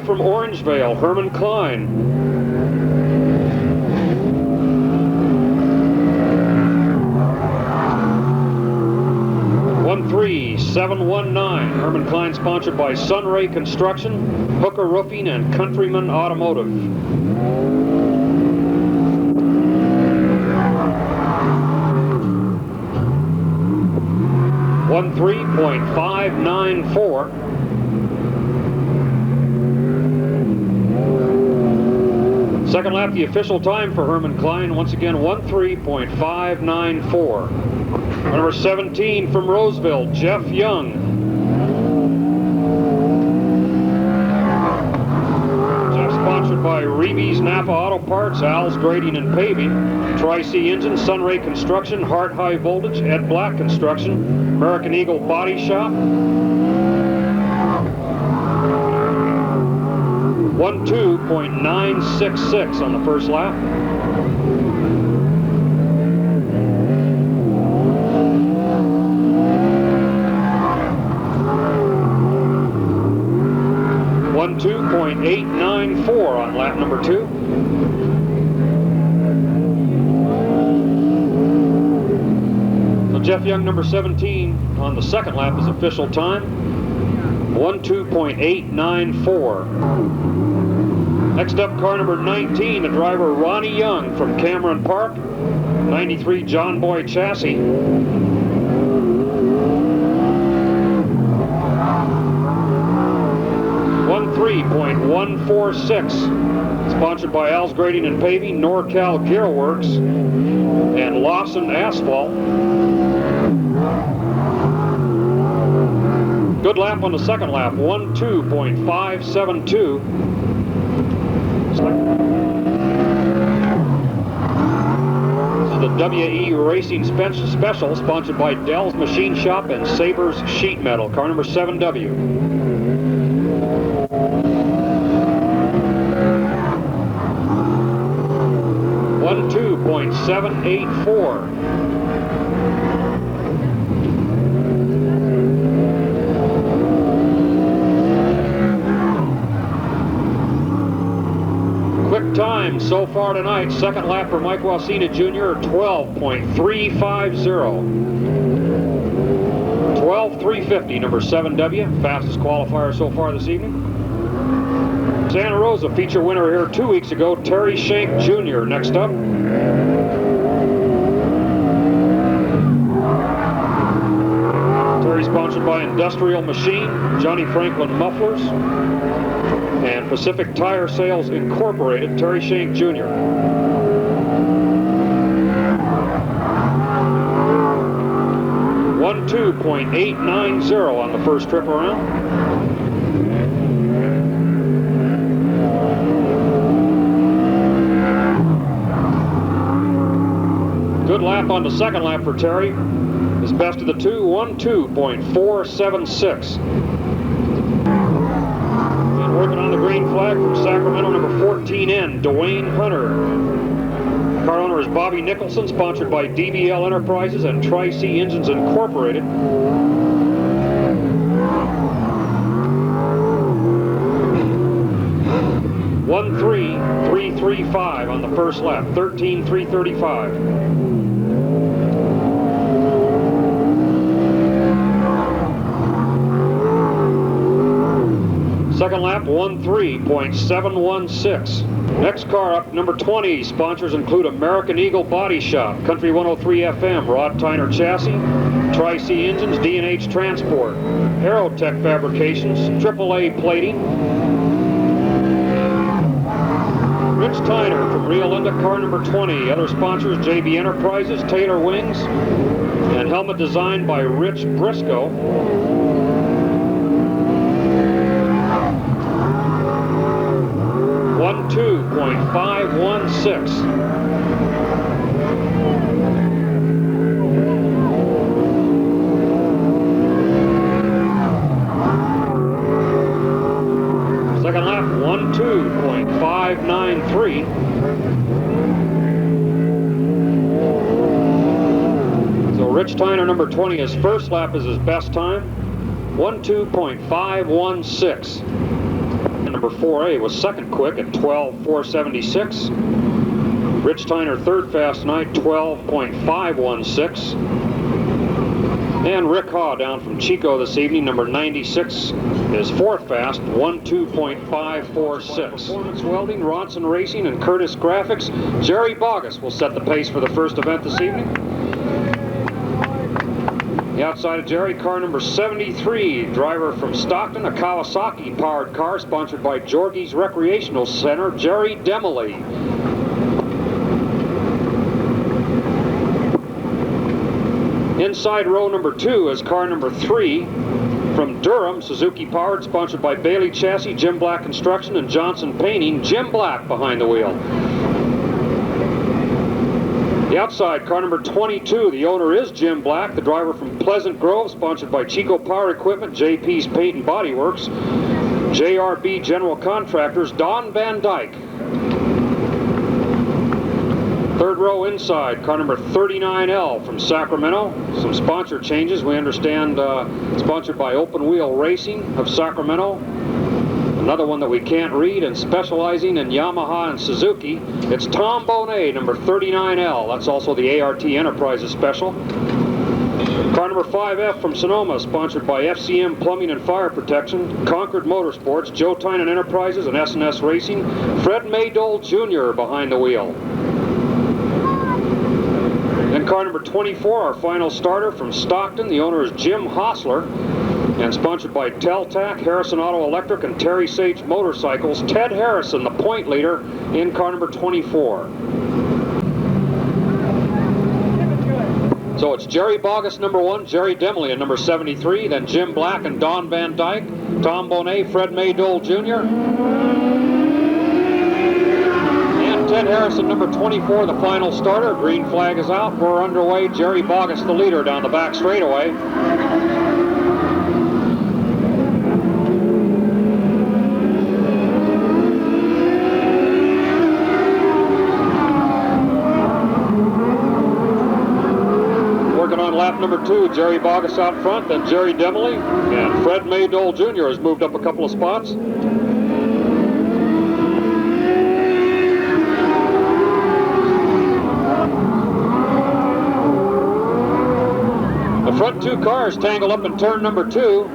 from Orangevale, Herman Klein. $1,3,719. Herman Klein, sponsored by Sunray Construction, Hooker Roofing, and Countryman Automotive. $13.594. Second lap, the official time for Herman Klein, once again 13.594. Number 17 from Roseville, Jeff Young. Jeff sponsored by Reeves Napa Auto Parts, Al's Grading and Paving, Tri-C Engine, Sunray Construction, Hart High Voltage, Ed Black Construction, American Eagle Body Shop. 12.966 on the first lap. .894 on lap number 2. So Jeff Young, number 17, on the second lap is official time. 12.894. Next up, car number 19, the driver Ronnie Young from Cameron Park, 93 John Boy chassis. 13.146. Sponsored by Al's Grading and Paving, NorCal Gear Works, and Lawson Asphalt. Good lap on the second lap, 12.572. This is the WE Racing Special, sponsored by Dell's Machine Shop and Sabres Sheet Metal, car number 7W. .784. Quick time so far tonight. Second lap for Mike Wasina Jr. 12.350. 12.350, number 7W, fastest qualifier so far this evening. Santa Rosa feature winner here 2 weeks ago, Terry Shank Jr. Next up. Terry sponsored by Industrial Machine, Johnny Franklin Mufflers, and Pacific Tire Sales Incorporated, Terry Shank Jr. .890 on the first trip around. Good lap on the second lap for Terry. His best of the two, 12.476. And working on the green flag from Sacramento, number 14N, Dwayne Hunter. Car owner is Bobby Nicholson, sponsored by DBL Enterprises and Tri-C Engines Incorporated. .13335 on the first lap, 13.335. Second lap, 13.716. Next car up, number 20. Sponsors include American Eagle Body Shop, Country 103 FM, Rod Tyner Chassis, Tri-C Engines, D&H Transport, Aerotech Fabrications, AAA Plating, Rich Tyner from Rio Linda, car number 20. Other sponsors, JB Enterprises, Taylor Wings, and helmet designed by Rich Briscoe. .516. Second lap, 12.593. So Rich Tyner, number 20, his first lap is his best time, 12.516. number 4A, was second quick at 12:476. Rich Tyner, third fast tonight, 12.516. And Rick Haw down from Chico this evening, number 96, is fourth fast, 12.546. Performance Welding, Ronson Racing, and Curtis Graphics. Jerry Bogus will set the pace for the first event this evening. The outside of Jerry, car number 73, driver from Stockton, a Kawasaki-powered car sponsored by Georgie's Recreational Center, Jerry Demily. Inside row number 2 is car number 3 from Durham, Suzuki-powered, sponsored by Bailey Chassis, Jim Black Construction, and Johnson Painting, Jim Black behind the wheel. The outside, car number 22, the owner is Jim Black, the driver from Pleasant Grove, sponsored by Chico Power Equipment, JP's Paint and Body Works, JRB General Contractors, Don Van Dyke. Third row inside, car number 39L from Sacramento. Some sponsor changes, we understand, sponsored by Open Wheel Racing of Sacramento. Another one that we can't read, and specializing in Yamaha and Suzuki, it's Tom Bonet, number 39L. That's also the ART Enterprises special. Car number 5F from Sonoma, sponsored by FCM Plumbing and Fire Protection, Concord Motorsports, Joe Tynan Enterprises, and S&S Racing. Fred Maydole Jr. behind the wheel. And car number 24, our final starter from Stockton. The owner is Jim Hostler, and sponsored by Teltac, Harrison Auto Electric, and Terry Sage Motorcycles. Ted Harrison, the point leader, in car number 24. So it's Jerry Bogus, number 1, Jerry Demily in number 73, then Jim Black and Don Van Dyke, Tom Bonet, Fred Maydole Jr., Ted Harrison, number 24, the final starter. Green flag is out. We're underway. Jerry Bogus, the leader, down the back straightaway. Working on lap number 2, Jerry Bogus out front, then Jerry Demily, and Fred Maydole Jr. has moved up a couple of spots. The front 2 cars tangle up in turn number 2.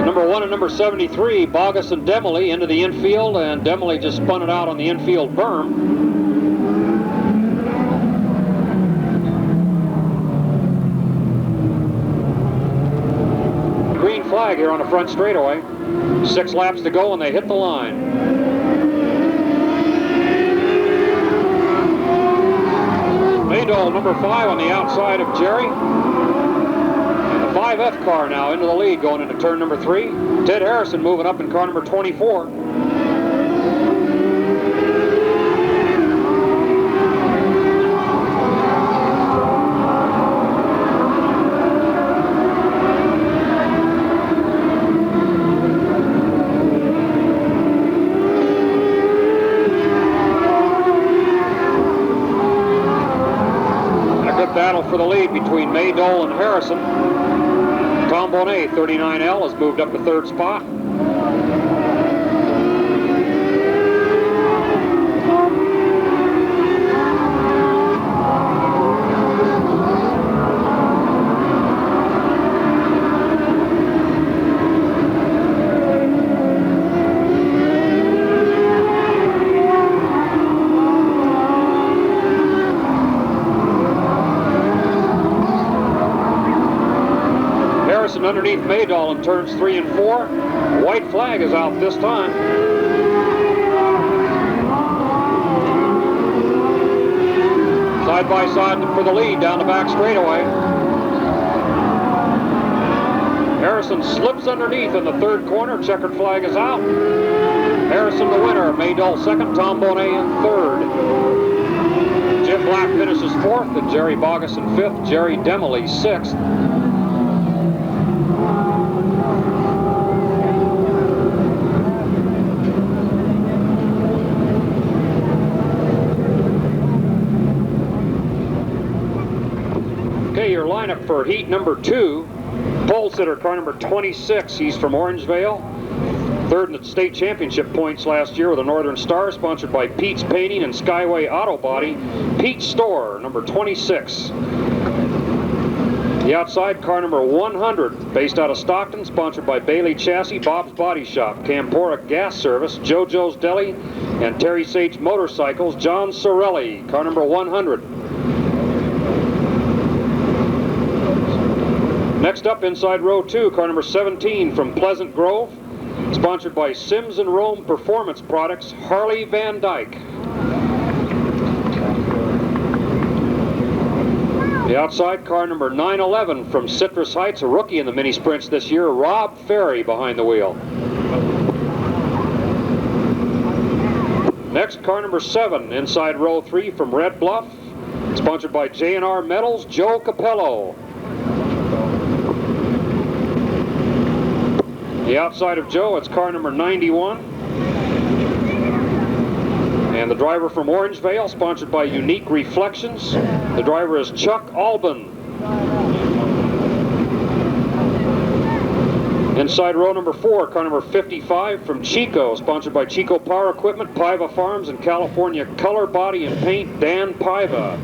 Number 1 and number 73, Bogus and Demily, into the infield, and Demily just spun it out on the infield berm. Green flag here on the front straightaway. 6 laps to go and they hit the line. Maydole, number 5, on the outside of Jerry. 5F car now into the lead going into turn number 3. Ted Harrison moving up in car number 24. And a good battle for the lead between Maydole and Harrison. Tom Bonet, 39L, has moved up to third spot. Underneath Maydole in turns 3 and 4. White flag is out this time. Side by side for the lead down the back straightaway. Harrison slips underneath in the third corner. Checkered flag is out. Harrison the winner. Maydole second. Tom Bonet in third. Jim Black finishes fourth, and Jerry Bogus in fifth. Jerry Demily sixth. Your lineup for heat number 2. Pole sitter, car number 26. He's from Orangevale. Third in the state championship points last year with a Northern Star, sponsored by Pete's Painting and Skyway Auto Body. Pete's Store, number 26. The outside, car number 100, based out of Stockton, sponsored by Bailey Chassis, Bob's Body Shop, Campora Gas Service, JoJo's Deli, and Terry Sage Motorcycles, John Sorelli, car number 100. Next up, inside row 2, car number 17 from Pleasant Grove, sponsored by Sims and Rome Performance Products, Harley Van Dyke. The outside, car number 911 from Citrus Heights, a rookie in the mini sprints this year, Rob Ferry behind the wheel. Next, car number 7, inside row 3 from Red Bluff, sponsored by J&R Metals, Joe Capello. The outside of Joe, it's car number 91. And the driver from Orangevale, sponsored by Unique Reflections. The driver is Chuck Albin. Inside row number 4, car number 55 from Chico, sponsored by Chico Power Equipment, Paiva Farms, and California Color Body and Paint, Dan Paiva.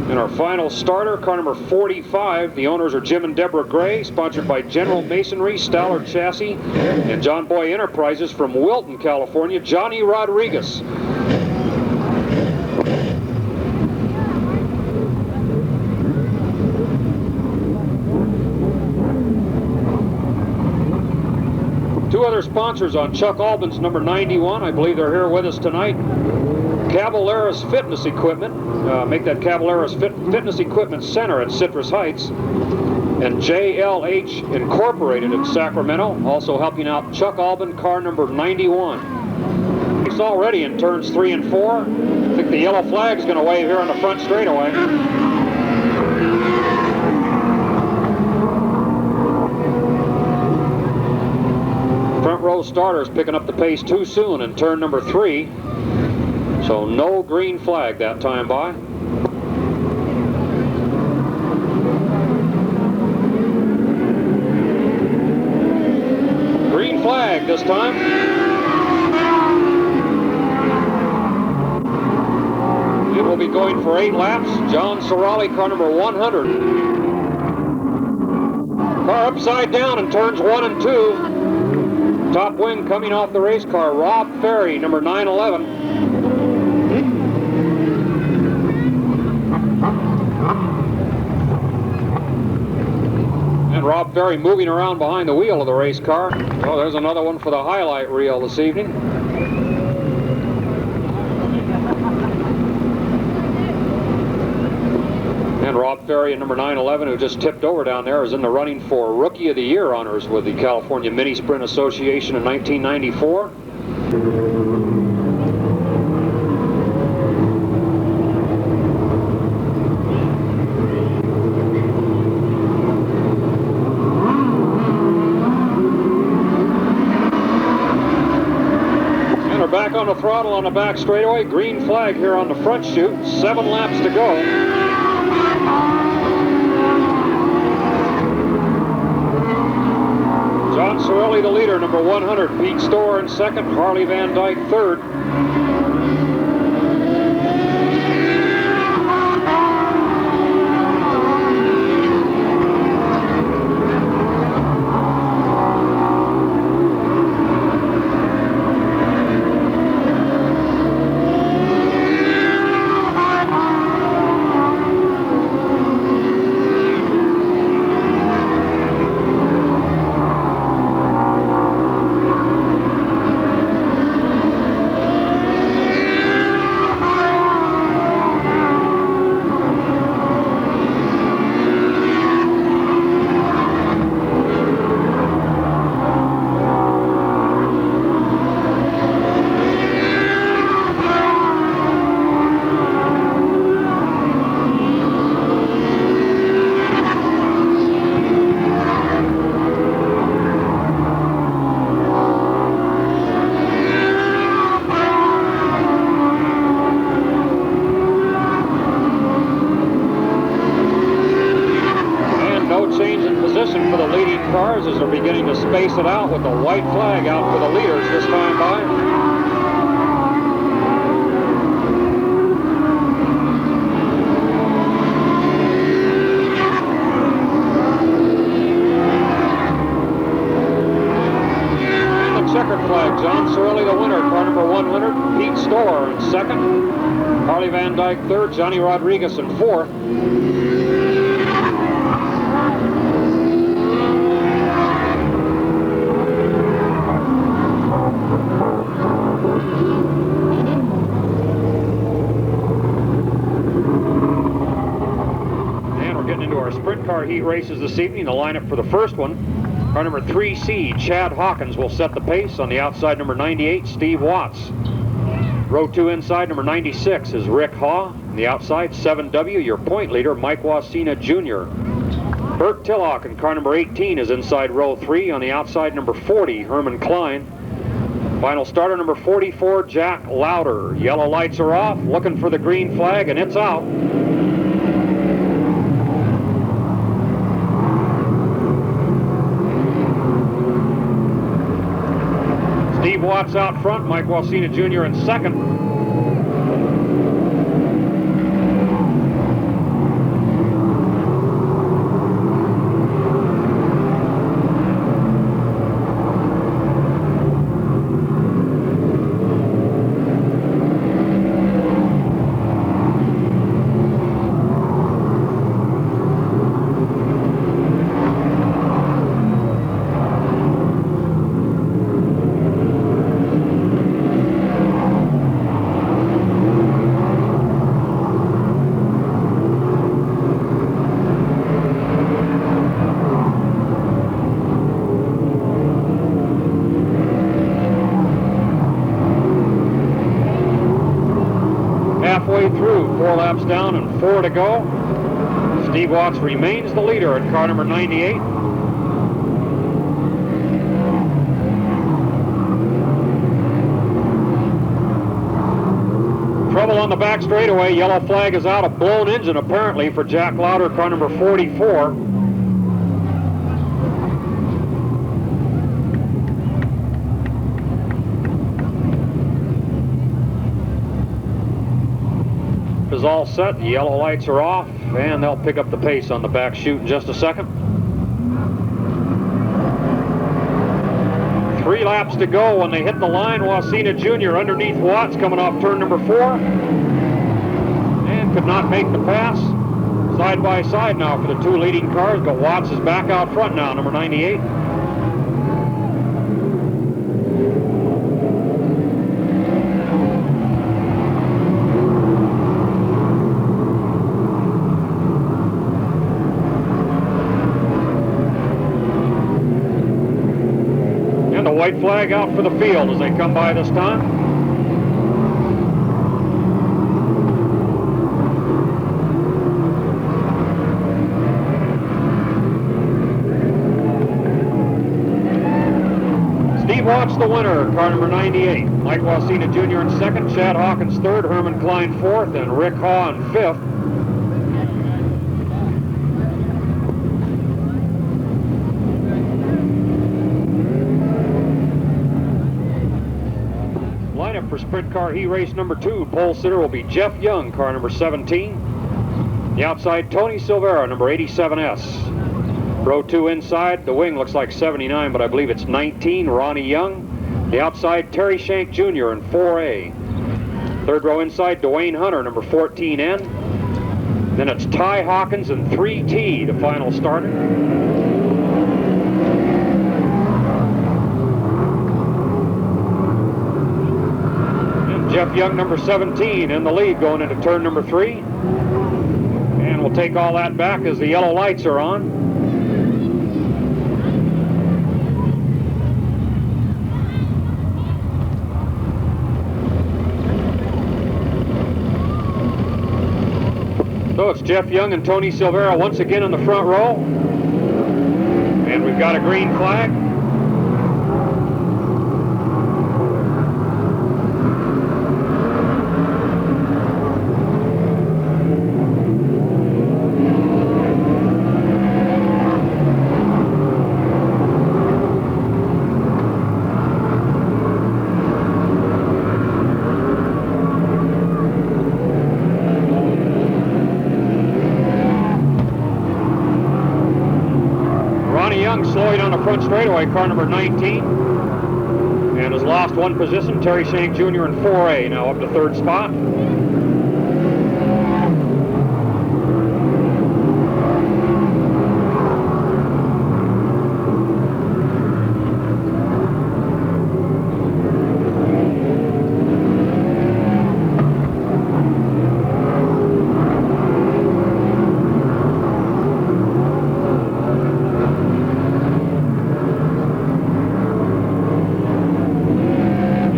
And our final starter, car number 45, the owners are Jim and Deborah Gray, sponsored by General Masonry, Stallard Chassis, and John Boy Enterprises from Wilton, California, Johnny Rodriguez. Two other sponsors on Chuck Albin's number 91. I believe they're here with us tonight. Caballeros Fitness Equipment, make that Caballeros Fitness Equipment Center at Citrus Heights, and JLH Incorporated in Sacramento, also helping out Chuck Albin, car number 91. It's already in turns 3 and 4. I think the yellow flag's going to wave here on the front straightaway. Front row starters picking up the pace too soon in turn number 3. So no green flag that time by. Green flag this time. It will be going for 8 laps. John Sorelli, car number 100. Car upside down in turns 1 and 2. Top wing coming off the race car, Rob Ferry, number 911. And Rob Ferry moving around behind the wheel of the race car. Oh, there's another one for the highlight reel this evening. And Rob Ferry at number 911, who just tipped over down there, is in the running for Rookie of the Year honors with the California Mini Sprint Association in 1994. Back on the throttle on the back straightaway. Green flag here on the front chute. 7 laps to go. John Sorelli the leader, number 100. Pete Storr in second. Harley Van Dyke third. cars as they're beginning to space it out with the white flag out for the leaders this time by. Checkered flag, John Sorley the winner, car number 100, Pete Storer in second, Harley Van Dyke third, Johnny Rodriguez in fourth. And we're getting into our sprint car heat races this evening. The lineup for the first one. Car number 3C, Chad Hawkins, will set the pace. On the outside, number 98, Steve Watts. Row 2 inside, number 96 is Rick Haw. On the outside, 7W, your point leader, Mike Wasina Jr. Bert Tillock in car number 18 is inside row 3. On the outside, number 40, Herman Klein. Final starter, number 44, Jack Lauder. Yellow lights are off, looking for the green flag, and it's out. Steve Watts out front, Mike Wasina Jr. in second. Halfway through, 4 laps down and 4 to go. Steve Watts remains the leader at car number 98. Trouble on the back straightaway. Yellow flag is out. A blown engine apparently for Jack Lauder, car number 44. Is all set. The yellow lights are off, and they'll pick up the pace on the back chute in just a second. 3 laps to go when they hit the line. Wasina Jr. underneath Watts coming off turn number 4, and could not make the pass. Side by side now for the 2 leading cars, but Watts is back out front now, number 98. White flag out for the field as they come by this time. Steve Watts the winner, car number 98. Mike Wasina Jr. in second, Chad Hawkins third, Herman Klein fourth, and Rick Haw in fifth. For sprint car heat race number 2, pole sitter will be Jeff Young, car number 17. The outside, Tony Silvera, number 87S. Row 2 inside, the wing looks like 79, but I believe it's 19, Ronnie Young. The outside, Terry Shank Jr. in 4A. Third row inside, Dwayne Hunter, number 14N. Then it's Ty Hawkins and 3T, the final starter. Jeff Young, number 17, in the lead going into turn number 3. And we'll take all that back as the yellow lights are on. So it's Jeff Young and Tony Silvera once again in the front row. And we've got a green flag. Young slowing on the front straightaway, car number 19. And has lost one position. Terry Shank Jr. in 4A, now up to third spot.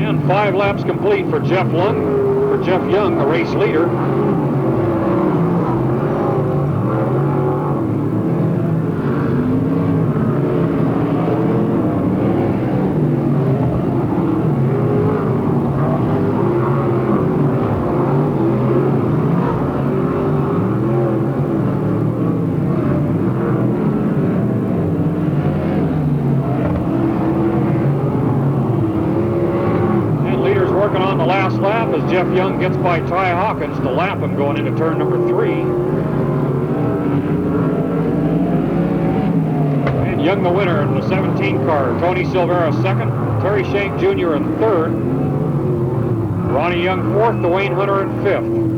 And 5 laps complete for Jeff Young, the race leader. Working on the last lap as Jeff Young gets by Ty Hawkins to lap him going into turn number 3. And Young the winner in the 17 car. Tony Silvera second, Terry Shank Jr. in third, Ronnie Young fourth, Dwayne Hunter in fifth.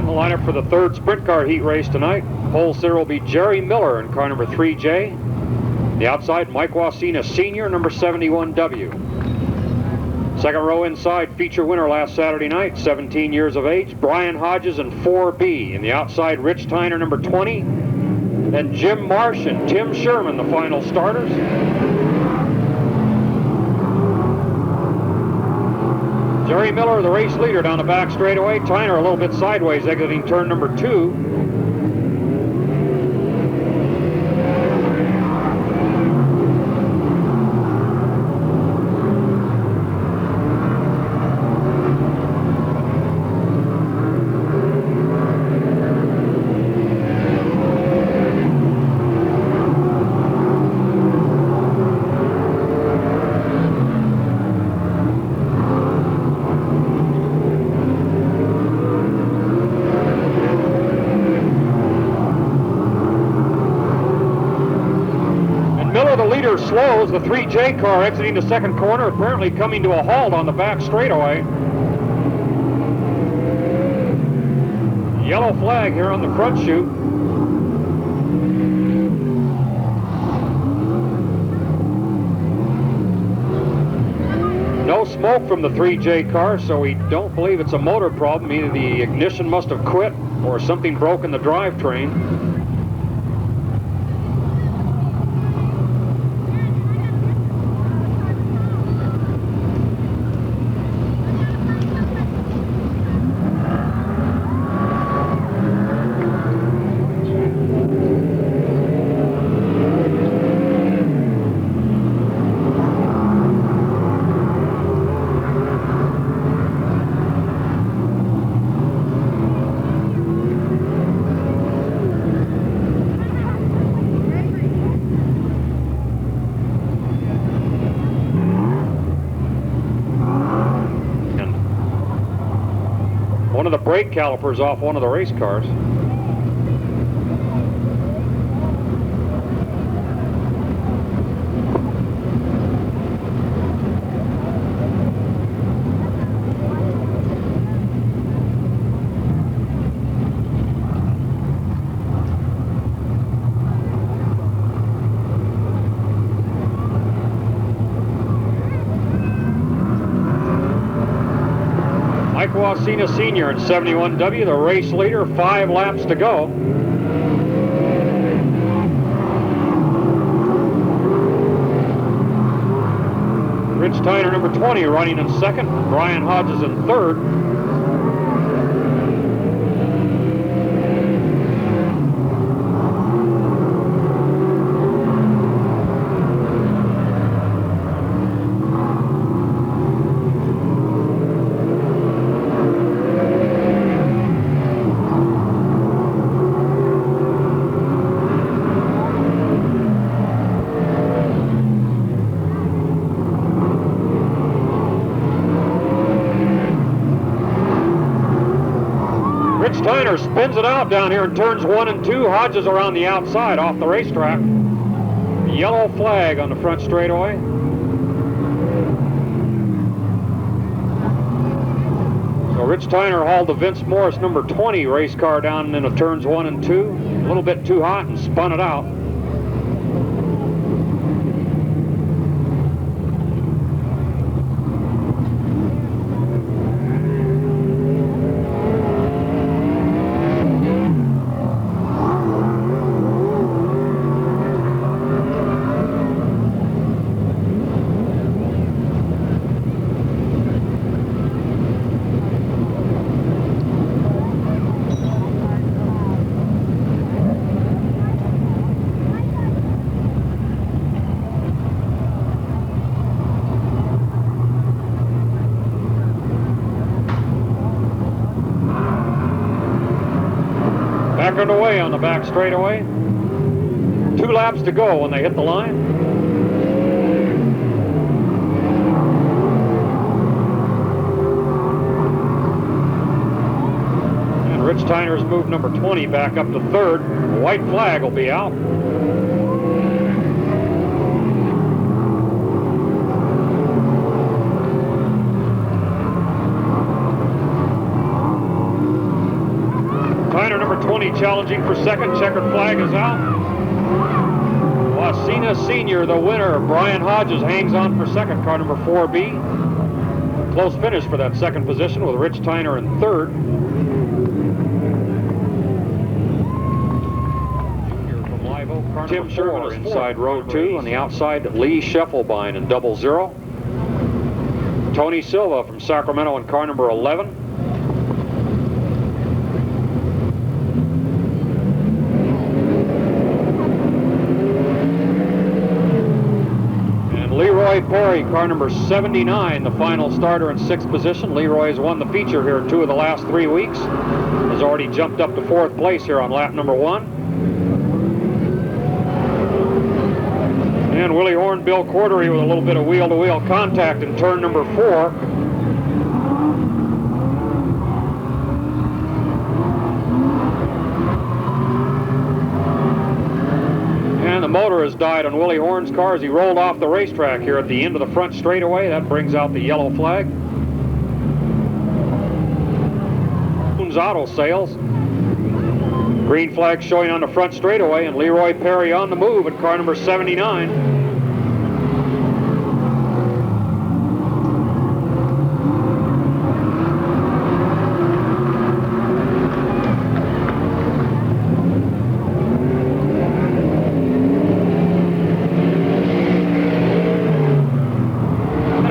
Lineup for the third sprint car heat race tonight. Pole sitter will be Jerry Miller in car number 3J. The outside, Mike Wasina Sr., number 71W. Second row inside, feature winner last Saturday night, 17 years of age, Brian Hodges in 4B. In the outside, Rich Tyner, number 20. And Jim Marsh and Tim Sherman, the final starters. Jerry Miller, the race leader, down the back straightaway. Tyner a little bit sideways, exiting turn number 2. The leader slows, the 3J car exiting the second corner, apparently coming to a halt on the back straightaway. Yellow flag here on the front chute. No smoke from the 3J car, so we don't believe it's a motor problem. Either the ignition must have quit or something broke in the drivetrain. One of the brake calipers off one of the race cars. Mike Wasina Sr. in 71W, the race leader, 5 laps to go. Rich Tyner, number 20, running in second. Brian Hodges in third. Tyner spins it out down here in turns 1 and 2. Hodges around the outside off the racetrack. Yellow flag on the front straightaway. So Rich Tyner hauled the Vince Morris number 20 race car down into turns 1 and 2. A little bit too hot and spun it out. Back underway on the back straightaway. 2 laps to go when they hit the line. And Rich Tyner's moved number 20 back up to 3rd. The white flag will be out. Tyner number 20 challenging for 2nd. Checkered flag is out. Wasina Sr., the winner. Brian Hodges hangs on for 2nd. Car number 4B. Close finish for that 2nd position with Rich Tyner in 3rd. From Live Oak, car Tim Sherman inside row 2. On the outside, Lee Scheffelbein in 00. Tony Silva from Sacramento in car number 11. Leroy Perry, car number 79, the final starter in 6th position. Leroy has won the feature here 2 of the last 3 weeks. Has already jumped up to 4th place here on lap number 1. And Willie Horn, Bill Cordery with a little bit of wheel-to-wheel contact in turn number 4. The motor has died on Willie Horn's car as he rolled off the racetrack here at the end of the front straightaway. That brings out the yellow flag. Auto sales. Green flag showing on the front straightaway, and Leroy Perry on the move at car number 79.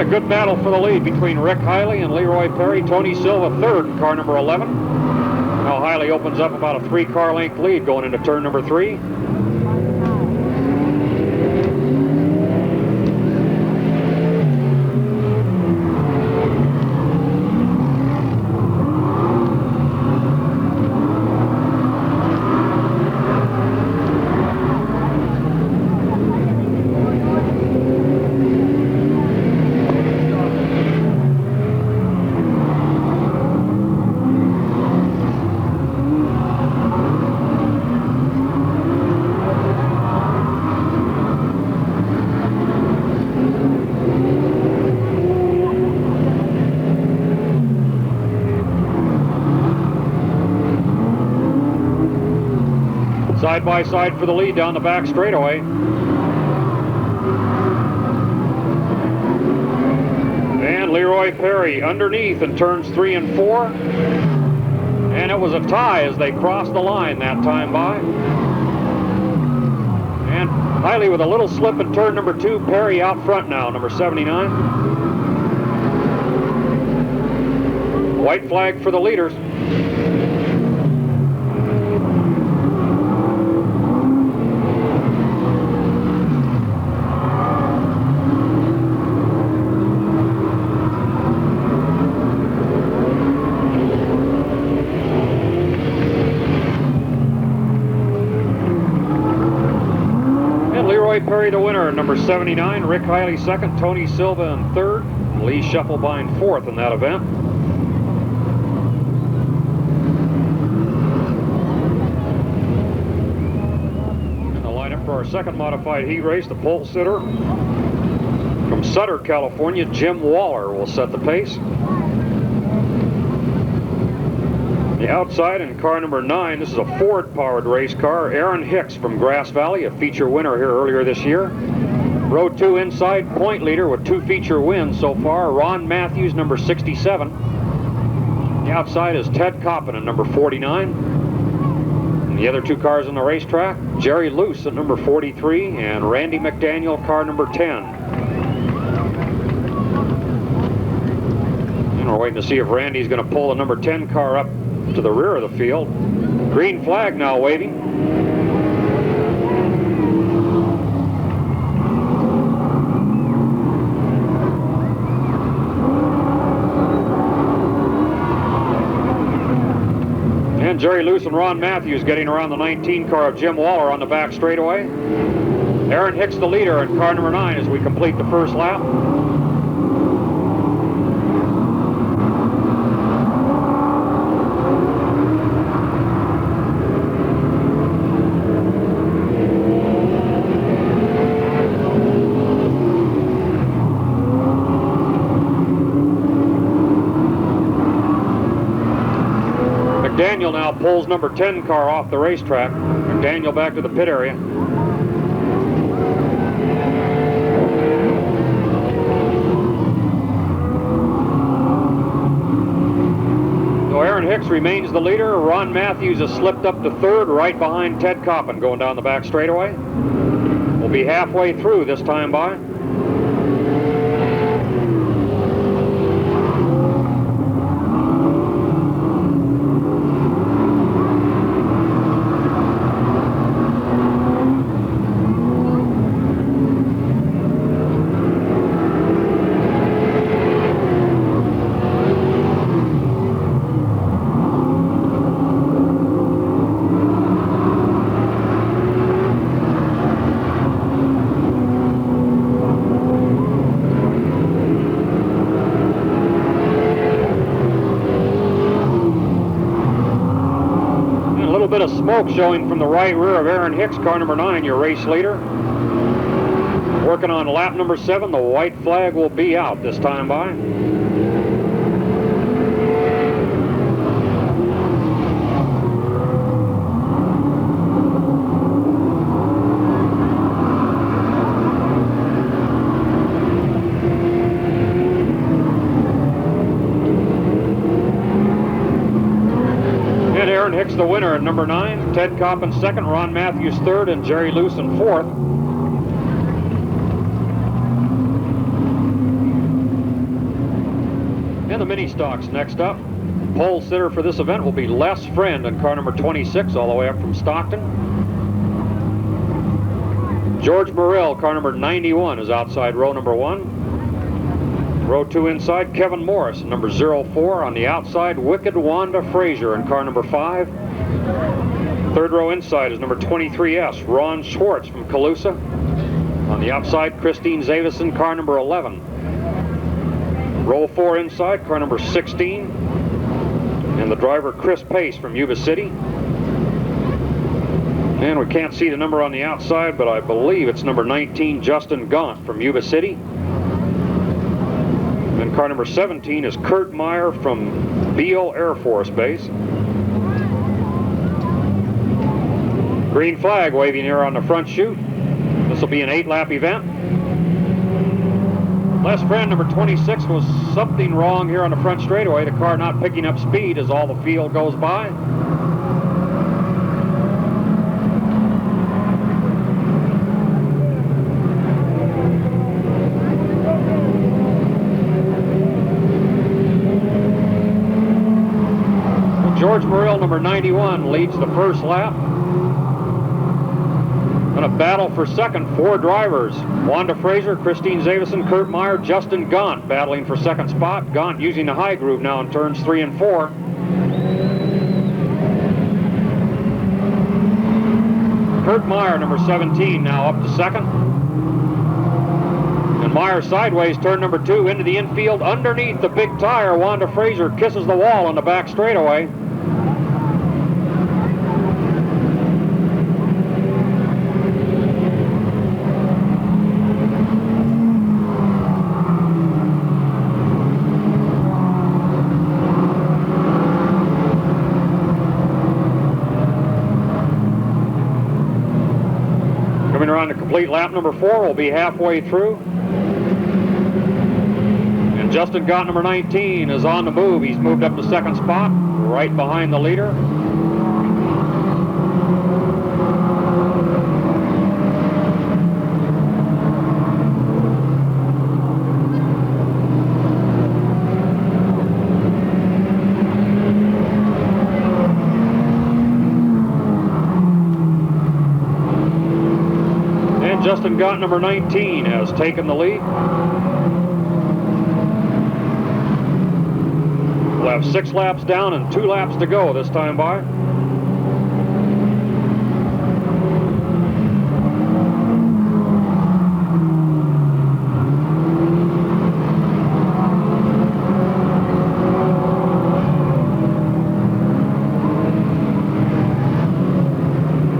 Good battle for the lead between Rick Hiley and Leroy Perry. Tony Silva 3rd in car number 11. Now Hiley opens up about a 3-car length lead going into turn number 3. Side by side for the lead down the back straightaway. And Leroy Perry underneath in turns 3 and 4. And it was a tie as they crossed the line that time by. And Hiley with a little slip in turn number 2. Perry out front now, number 79. White flag for the leaders. Perry the winner, number 79. Rick Hiley 2nd, Tony Silva in 3rd, Lee Scheffelbein 4th in that event. second modified heat race, the pole sitter from Sutter, California, Jim Waller will set the pace. The outside in car number 9, this is a Ford-powered race car, Aaron Hicks from Grass Valley, a feature winner here earlier this year. Row 2 inside, point leader with 2 feature wins so far, Ron Matthews, number 67. The outside is Ted Coppin at number 49. And the other 2 cars on the racetrack, Jerry Luce at number 43 and Randy McDaniel, car number 10. And we're waiting to see if Randy's going to pull the number 10 car up to the rear of the field. Green flag now waving. And Jerry Luce and Ron Matthews getting around the 19 car of Jim Waller on the back straightaway. Aaron Hicks the leader in car number 9 as we complete the first lap. McDaniel now pulls number 10 car off the racetrack. McDaniel back to the pit area. So Aaron Hicks remains the leader. Ron Matthews has slipped up to third, right behind Ted Coppin going down the back straightaway. We'll be halfway through this time by. Bit of smoke showing from the right rear of Aaron Hicks, car number 9, your race leader. Working on lap number 7, the white flag will be out this time by. Aaron Hicks the winner at number 9, Ted Coppin second, Ron Matthews third, and Jerry Luce in fourth. And the mini stocks next up. Pole sitter for this event will be Les Friend in car number 26, all the way up from Stockton. George Morrell, car number 91, is outside row number 1. Row 2 inside, Kevin Morris, number 04. On the outside, Wicked Wanda Frazier in car number 5. Third row inside is number 23S, Ron Schwartz from Colusa. On the outside, Christine Zavison, car number 11. Row 4 inside, car number 16. And the driver, Chris Pace from Yuba City. And we can't see the number on the outside, but I believe it's number 19, Justin Gaunt from Yuba City. And car number 17 is Kurt Meyer from Beale Air Force Base. Green flag waving here on the front chute. This will be an 8-lap event. Les Friend, number 26, was something wrong here on the front straightaway. The car not picking up speed as all the field goes by. George Morrell, number 91, leads the first lap. In a battle for second, 4 drivers. Wanda Frazier, Christine Zavison, Kurt Meyer, Justin Gaunt battling for second spot. Gaunt using the high groove now in turns 3 and 4. Kurt Meyer, number 17, now up to second. And Meyer sideways, turn number 2, into the infield. Underneath the big tire, Wanda Frazier kisses the wall on the back straightaway. complete lap number 4. We'll be halfway through. And Justin Gott, number 19, is on the move. He's moved up to second spot, right behind the leader. Justin Gott, number 19, has taken the lead. We'll have 6 laps down and 2 laps to go this time by.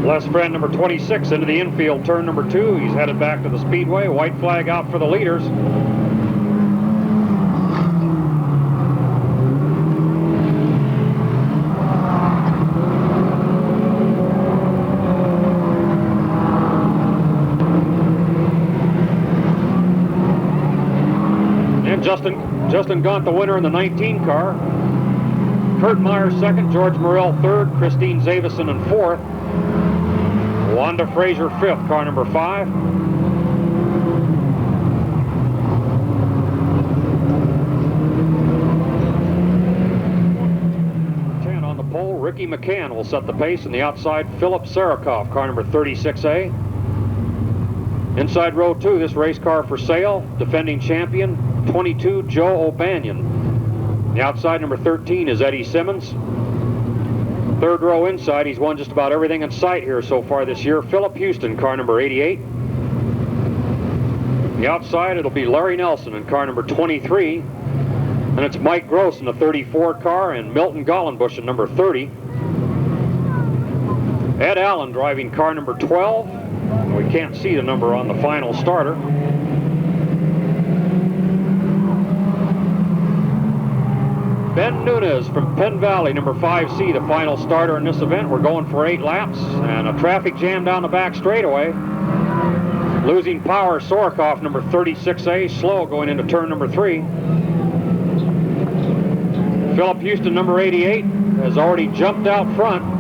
Les Friend, number 26, into the infield, turn number 2. He's headed back to the Speedway. White flag out for the leaders. And Justin Gaunt, the winner in the 19 car. Kurt Meyer second, George Morrell third, Christine Zavison in fourth. Wanda Frazier fifth, car number 5. On the pole, Ricky McCann will set the pace. On the outside, Philip Sarikoff, car number 36A. Inside row 2, this race car for sale, defending champion 22, Joe O'Banion. The outside, number 13, is Eddie Simmons. Third row inside, he's won just about everything in sight here so far this year. Philip Houston, car number 88. The outside, it'll be Larry Nelson in car number 23. And it's Mike Gross in the 34 car and Milton Gollenbush in number 30. Ed Allen driving car number 12. We can't see the number on the final starter. Ben Nunez from Penn Valley, number 5C, the final starter in this event. We're going for 8 laps, and a traffic jam down the back straightaway. Losing power, Sorikoff, number 36A, slow going into turn number 3. Philip Houston, number 88, has already jumped out front.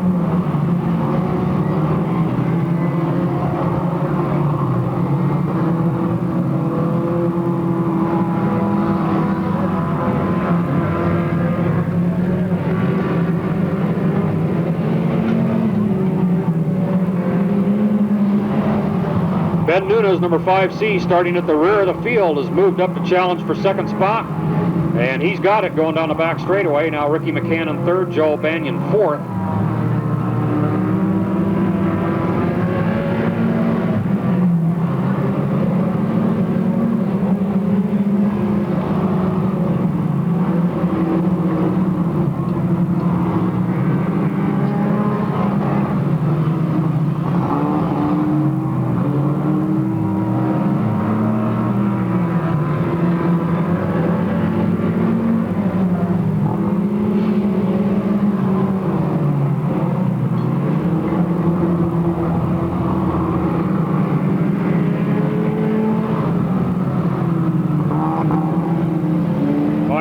Ben Nunez, number 5C, starting at the rear of the field, has moved up to challenge for second spot. And he's got it going down the back straightaway. Now Ricky McCann in third, Joe O'Banion fourth.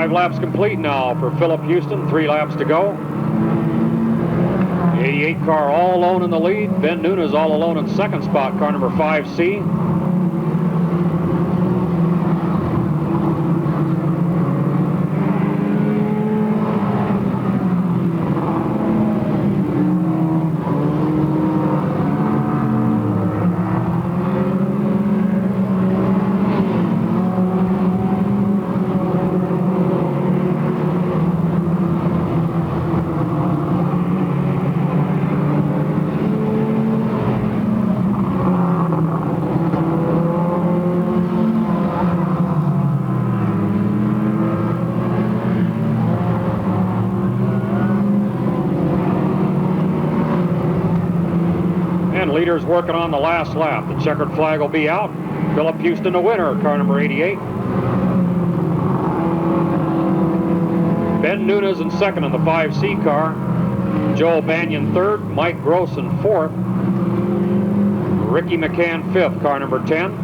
Laps complete now for Philip Houston, 3 laps to go. The 88 car all alone in the lead. Ben Nunez all alone in second spot, car number 5C. Leaders working on the last lap. The checkered flag will be out. Philip Houston, the winner, car number 88. Ben Nunez in second in the 5C car. Joe O'Banion third. Mike Gross in fourth. Ricky McCann 5th, car number 10.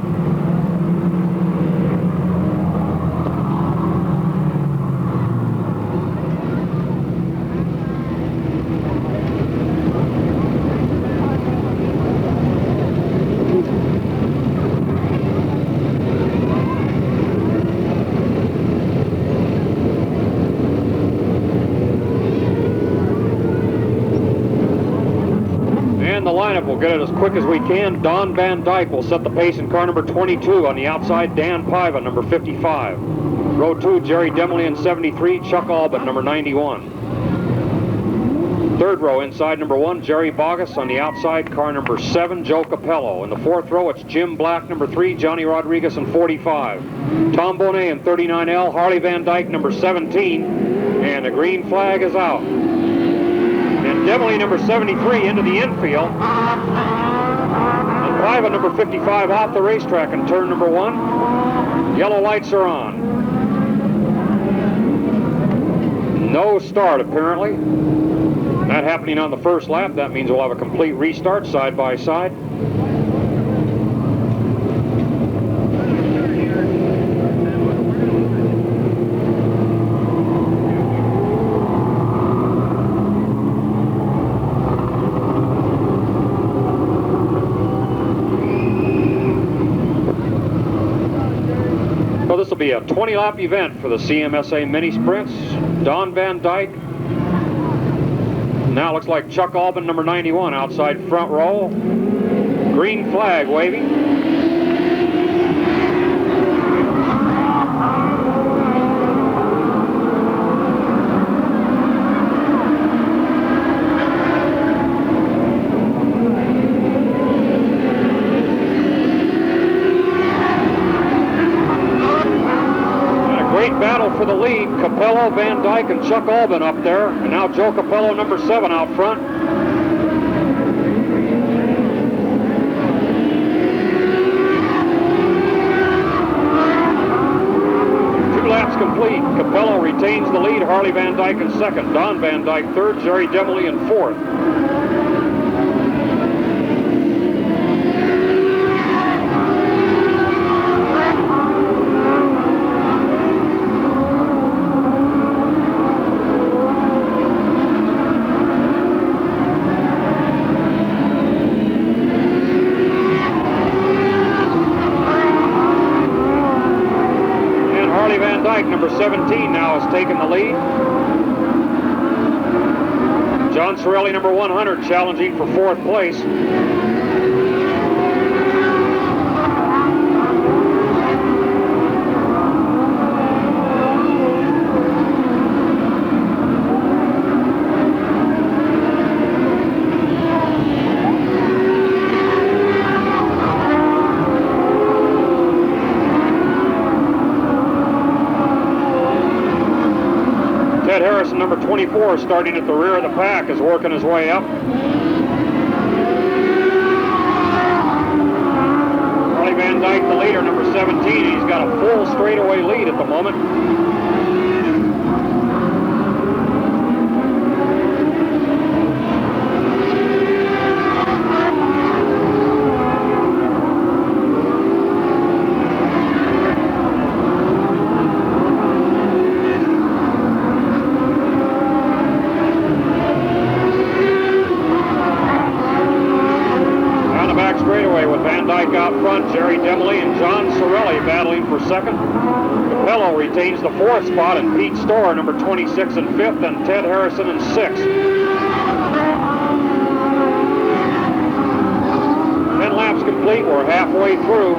We'll get it as quick as we can. Don Van Dyke will set the pace in car number 22. On the outside, Dan Paiva, number 55. Row 2, Jerry Demley in 73, Chuck Albin, number 91. Third row, inside number 1, Jerry Bogus. On the outside, car number 7, Joe Capello. In the fourth row, it's Jim Black, number 3, Johnny Rodriguez in 45. Tom Bonet in 39L, Harley Van Dyke, number 17. And the green flag is out. Demley, number 73, into the infield. And Paiva, number 55, off the racetrack in turn number 1. Yellow lights are on. No start, apparently. That happening on the first lap. That means we'll have a complete restart, side by side. This will be a 20-lap event for the CMSA Mini Sprints. Don Van Dyke. Now looks like Chuck Albin, number 91, outside front row. Green flag waving. Battle for the lead. Capello, Van Dyke, and Chuck Albin up there. And now Joe Capello, number 7, out front. Two laps complete. Capello retains the lead. Harley Van Dyke in 2nd. Don Van Dyke 3rd. Jerry Demley in 4th. Number 17 now has taken the lead. John Sorelli, number 100, challenging for 4th place. Ted Harrison, number 24, starting at the rear of the pack, is working his way up. Harley Van Dyke, the leader, number 17. He's got a full straightaway lead at the moment. Out front, Jerry Demley and John Sorelli battling for 2nd. Capello retains the 4th spot, and Pete Storr, number 26, in 5th, and Ted Harrison in 6th. 10 laps complete. We're halfway through.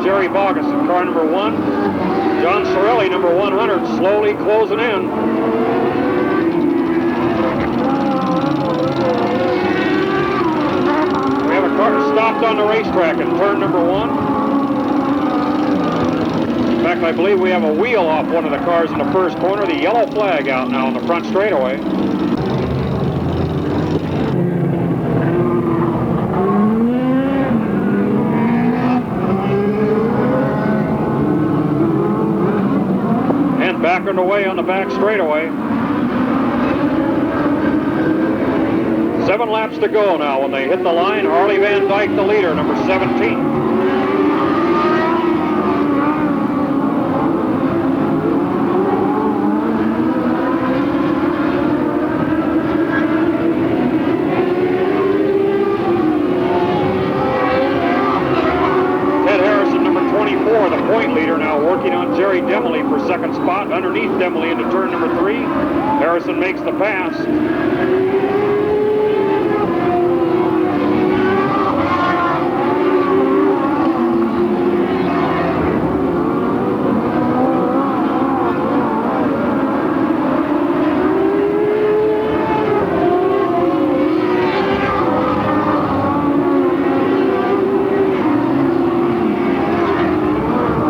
Jerry Bogus in car number 1. John Sorelli, number 100, and slowly closing in. We have a car stopped on the racetrack in turn number 1. In fact, I believe we have a wheel off one of the cars in the first corner. The yellow flag out now on the front straightaway. And back underway on the back straightaway. 7 laps to go now. When they hit the line, Harley Van Dyke, the leader, number 17. The point leader now working on Jerry Demley for second spot. Underneath Demley into turn number 3. Harrison makes the pass.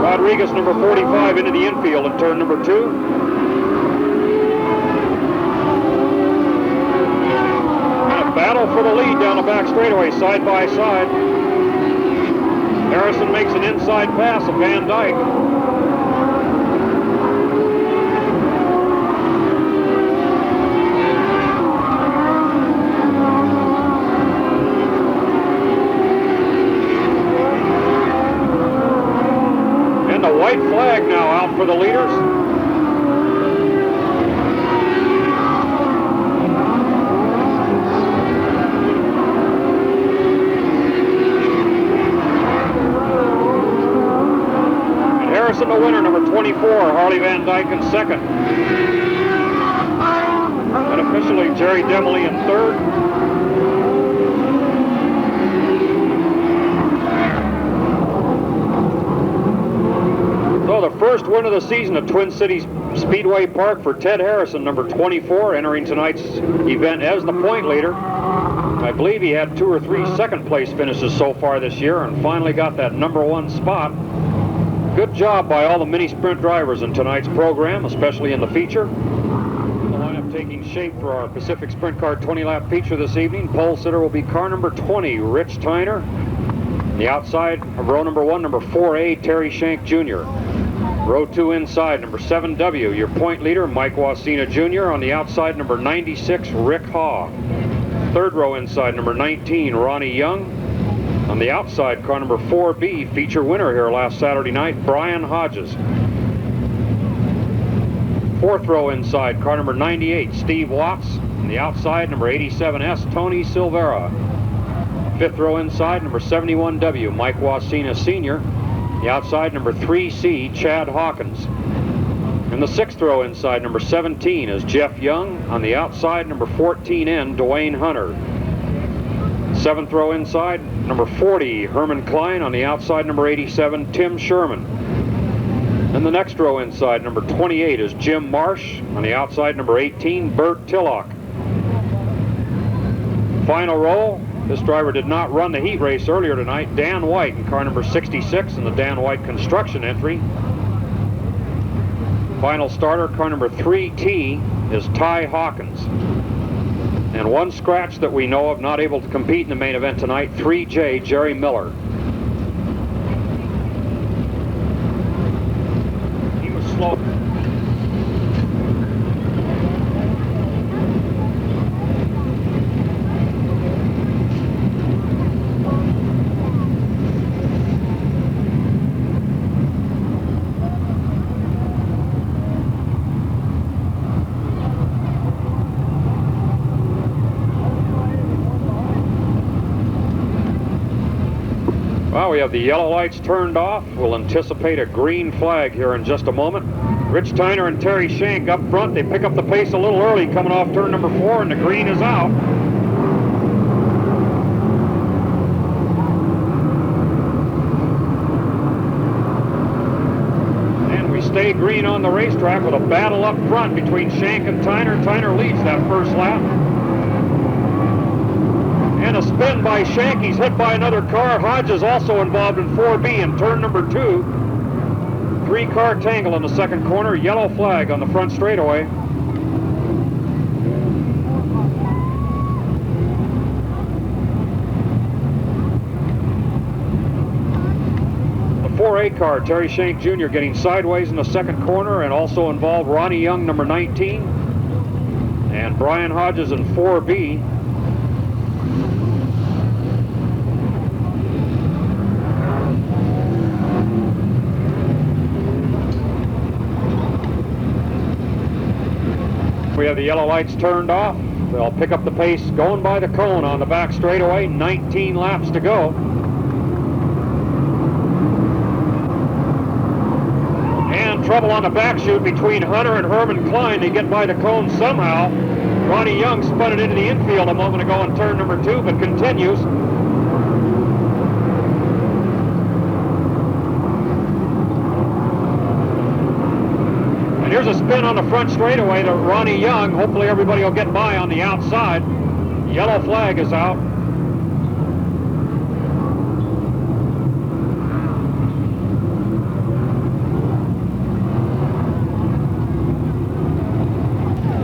Rodriguez, number 45, into the infield in turn number 2. And a battle for the lead down the back straightaway, side by side. Harrison makes an inside pass of Van Dyke. White flag now out for the leaders. And Harrison the winner, number 24, Harley Van Dyke in second. Unofficially, Jerry Demley in third. So the first win of the season at Twin Cities Speedway Park for Ted Harrison, number 24, entering tonight's event as the point leader. I believe he had 2 or 3 second place finishes so far this year and finally got that number 1 spot. Good job by all the mini sprint drivers in tonight's program, especially in the feature. The lineup taking shape for our Pacific Sprint Car 20-lap feature this evening. Pole sitter will be car number 20, Rich Tyner. The outside of row number 1, number 4A, Terry Shank Jr. Row 2 inside, number 7W, your point leader, Mike Wasina Jr. On the outside, number 96, Rick Haw. Third row inside, number 19, Ronnie Young. On the outside, car number 4B, feature winner here last Saturday night, Brian Hodges. Fourth row inside, car number 98, Steve Watts. On the outside, number 87S, Tony Silvera. Fifth row inside, number 71W, Mike Wasina Sr. The outside, number 3C, Chad Hawkins. In the sixth row inside, number 17 is Jeff Young. On the outside, number 14N, Dwayne Hunter. Seventh row inside, number 40, Herman Klein. On the outside, number 87, Tim Sherman. In the next row inside, number 28 is Jim Marsh. On the outside, number 18, Bert Tillock. Final row. This driver did not run the heat race earlier tonight. Dan White in car number 66 in the Dan White construction entry. Final starter, car number 3T, is Ty Hawkins. And one scratch that we know of, not able to compete in the main event tonight, 3J, Jerry Miller. He was slow. Well, we have the yellow lights turned off. We'll anticipate a green flag here in just a moment. Rich Tyner and Terry Shank up front. They pick up the pace a little early coming off turn number 4, and the green is out. And we stay stay green on the racetrack with a battle up front between Shank and Tyner. Tyner leads that first lap. And a spin by Shank. He's hit by another car. Hodge is also involved in 4B in turn number 2. 3-car tangle in the second corner. Yellow flag on the front straightaway. The 4A car, Terry Shank Jr. getting sideways in the second corner, and also involved Ronnie Young, number 19, and Brian Hodges in 4B. We have the yellow lights turned off. They'll pick up the pace going by the cone on the back straightaway. 19 laps to go. And trouble on the back chute between Hunter and Herman Klein. They get by the cone somehow. Ronnie Young spun it into the infield a moment ago in turn number 2, but continues. Here's a spin on the front straightaway to Ronnie Young. Hopefully everybody will get by on the outside. Yellow flag is out.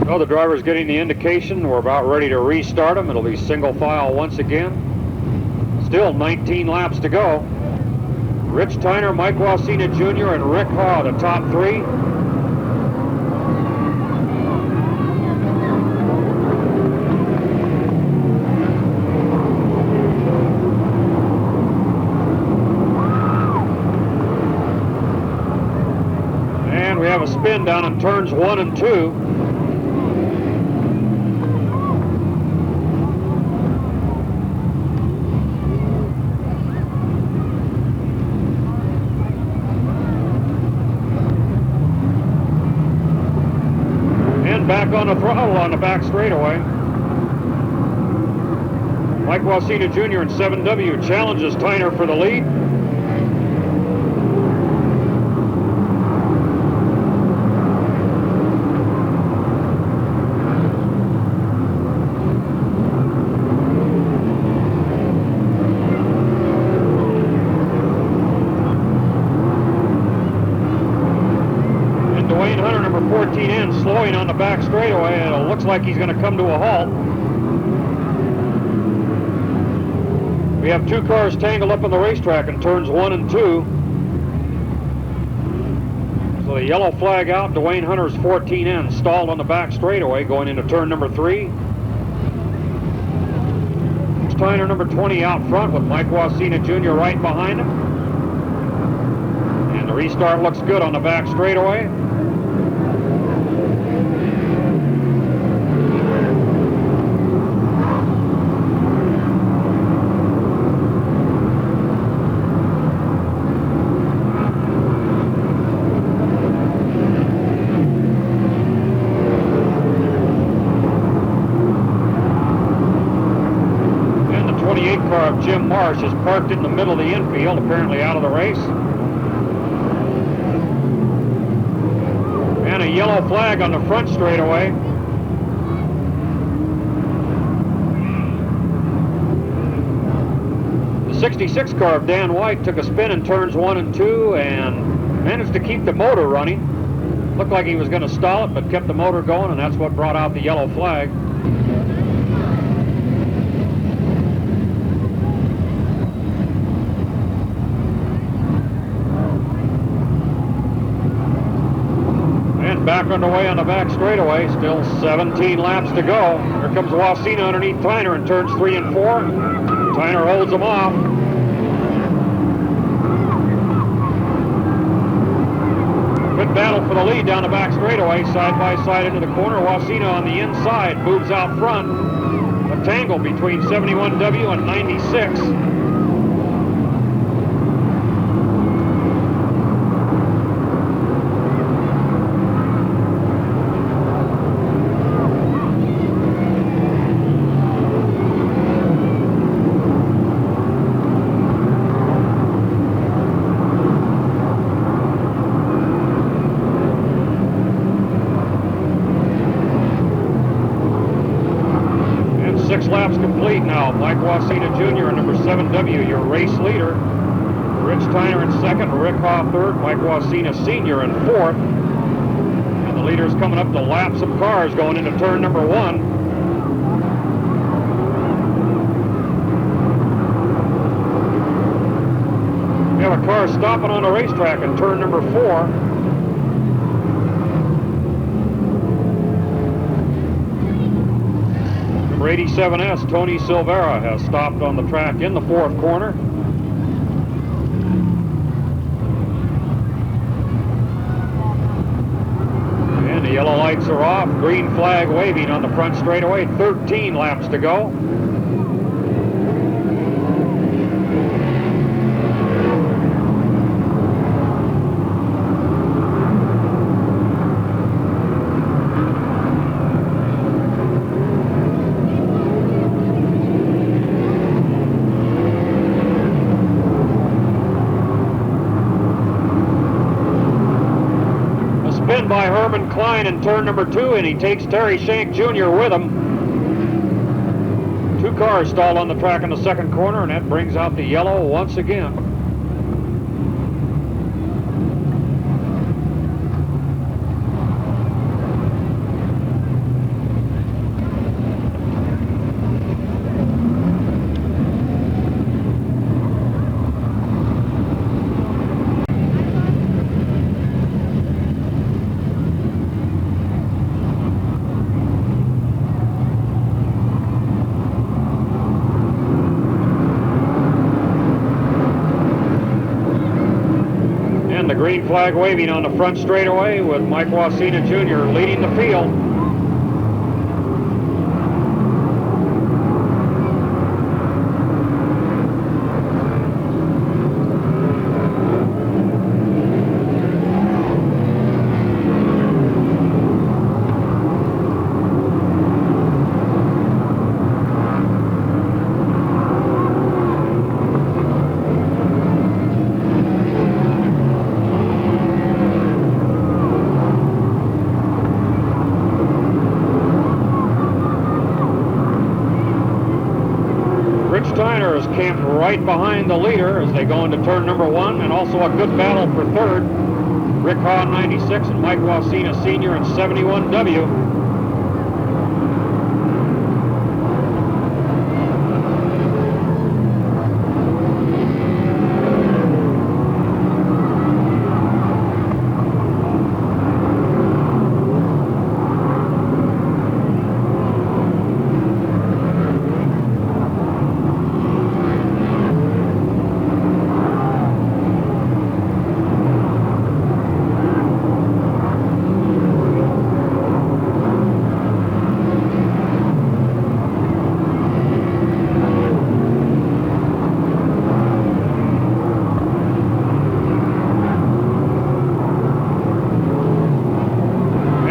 Well, the driver's getting the indication. We're about ready to restart them. It'll be single file once again. Still 19 laps to go. Rich Tyner, Mike Wasina Jr., and Rick Haw, the top 3. We have a spin down in turns 1 and 2. And back on the throttle on the back straightaway. Mike Wasina Jr. in 7W challenges Tyner for the lead. Hunter, number 14 in, slowing on the back straightaway, and it looks like he's going to come to a halt. We have 2 cars tangled up on the racetrack in turns 1 and 2. So the yellow flag out. Dwayne Hunter's 14 in, stalled on the back straightaway going into turn number 3. Tyner, number 20, out front with Mike Wasina Jr. right behind him. And the restart looks good on the back straightaway. Car of Jim Marsh is parked in the middle of the infield, apparently out of the race. And a yellow flag on the front straightaway. The 66 car of Dan White took a spin in turns 1 and 2 and managed to keep the motor running. Looked like he was going to stall it, but kept the motor going, and that's what brought out the yellow flag. Back underway on the back straightaway, still 17 laps to go. Here comes Wasina underneath Tyner in turns 3 and 4. Tyner holds him off. Good battle for the lead down the back straightaway, side by side into the corner. Wasina on the inside, moves out front. A tangle between 71W and 96. laps complete now. Mike Wasina Jr. and number 7W, your race leader. Rich Tyner in second, Rick Haw third, Mike Wasina Sr. in fourth. And the leaders coming up to lap some cars going into turn number 1. We have a car stopping on the racetrack in turn number 4. Number 87S, Tony Silvera, has stopped on the track in the 4th corner. And the yellow lights are off, green flag waving on the front straightaway, 13 laps to go. By Herman Klein in turn number 2, and he takes Terry Shank Jr. with him. 2 cars stalled on the track in the 2nd corner, and that brings out the yellow once again. The green flag waving on the front straightaway with Mike Wasina Jr. leading the field. Steiner is camped right behind the leader as they go into turn number 1, and also a good battle for 3rd. Rick Haw 96 and Mike Wasina Sr. and 71W.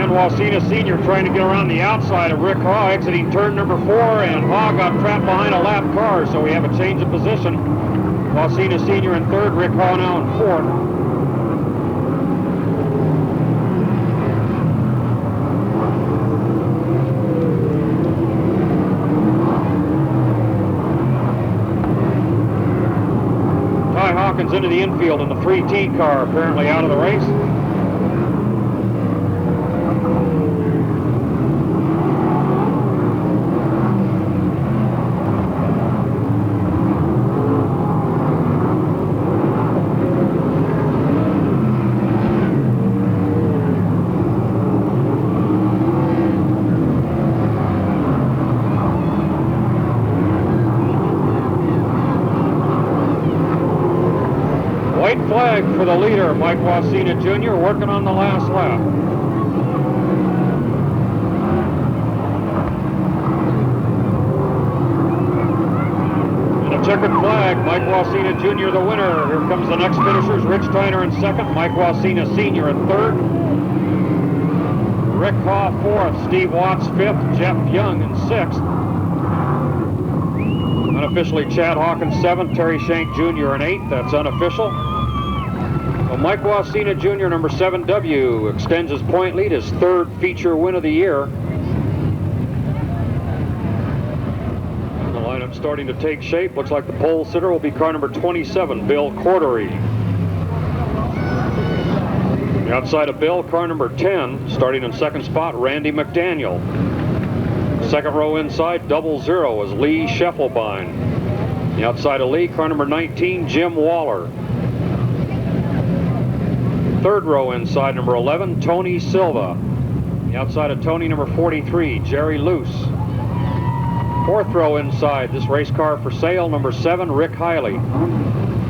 Wasina Sr. trying to get around the outside of Rick Haw, exiting turn number 4, and Haw got trapped behind a lap car, so we have a change of position. Wasina Sr. in 3rd, Rick Haw now in 4th. Ty Hawkins into the infield in the 3T car, apparently out of the race. White flag for the leader, Mike Wasina Jr., working on the last lap. And a checkered flag, Mike Wasina Jr. the winner. Here comes the next finishers, Rich Tyner in 2nd, Mike Wasina Sr. in 3rd. Rick Haw 4th, Steve Watts 5th, Jeff Young in 6th. Unofficially, Chad Hawkins 7th, Terry Shank Jr. in 8th. That's unofficial. Well, Mike Wasina Jr., number 7W, extends his point lead, his 3rd feature win of the year. starting to take shape. Looks like the pole sitter will be car number 27, Bill Cordery. Outside of Bill, car number 10, starting in second spot, Randy McDaniel. Second row inside, 00 is Lee Scheffelbein. The outside of Lee, car number 19, Jim Waller. Third row inside, number 11, Tony Silva. The outside of Tony, number 43, Jerry Luce. Fourth row inside, this race car for sale, number 7, Rick Hiley.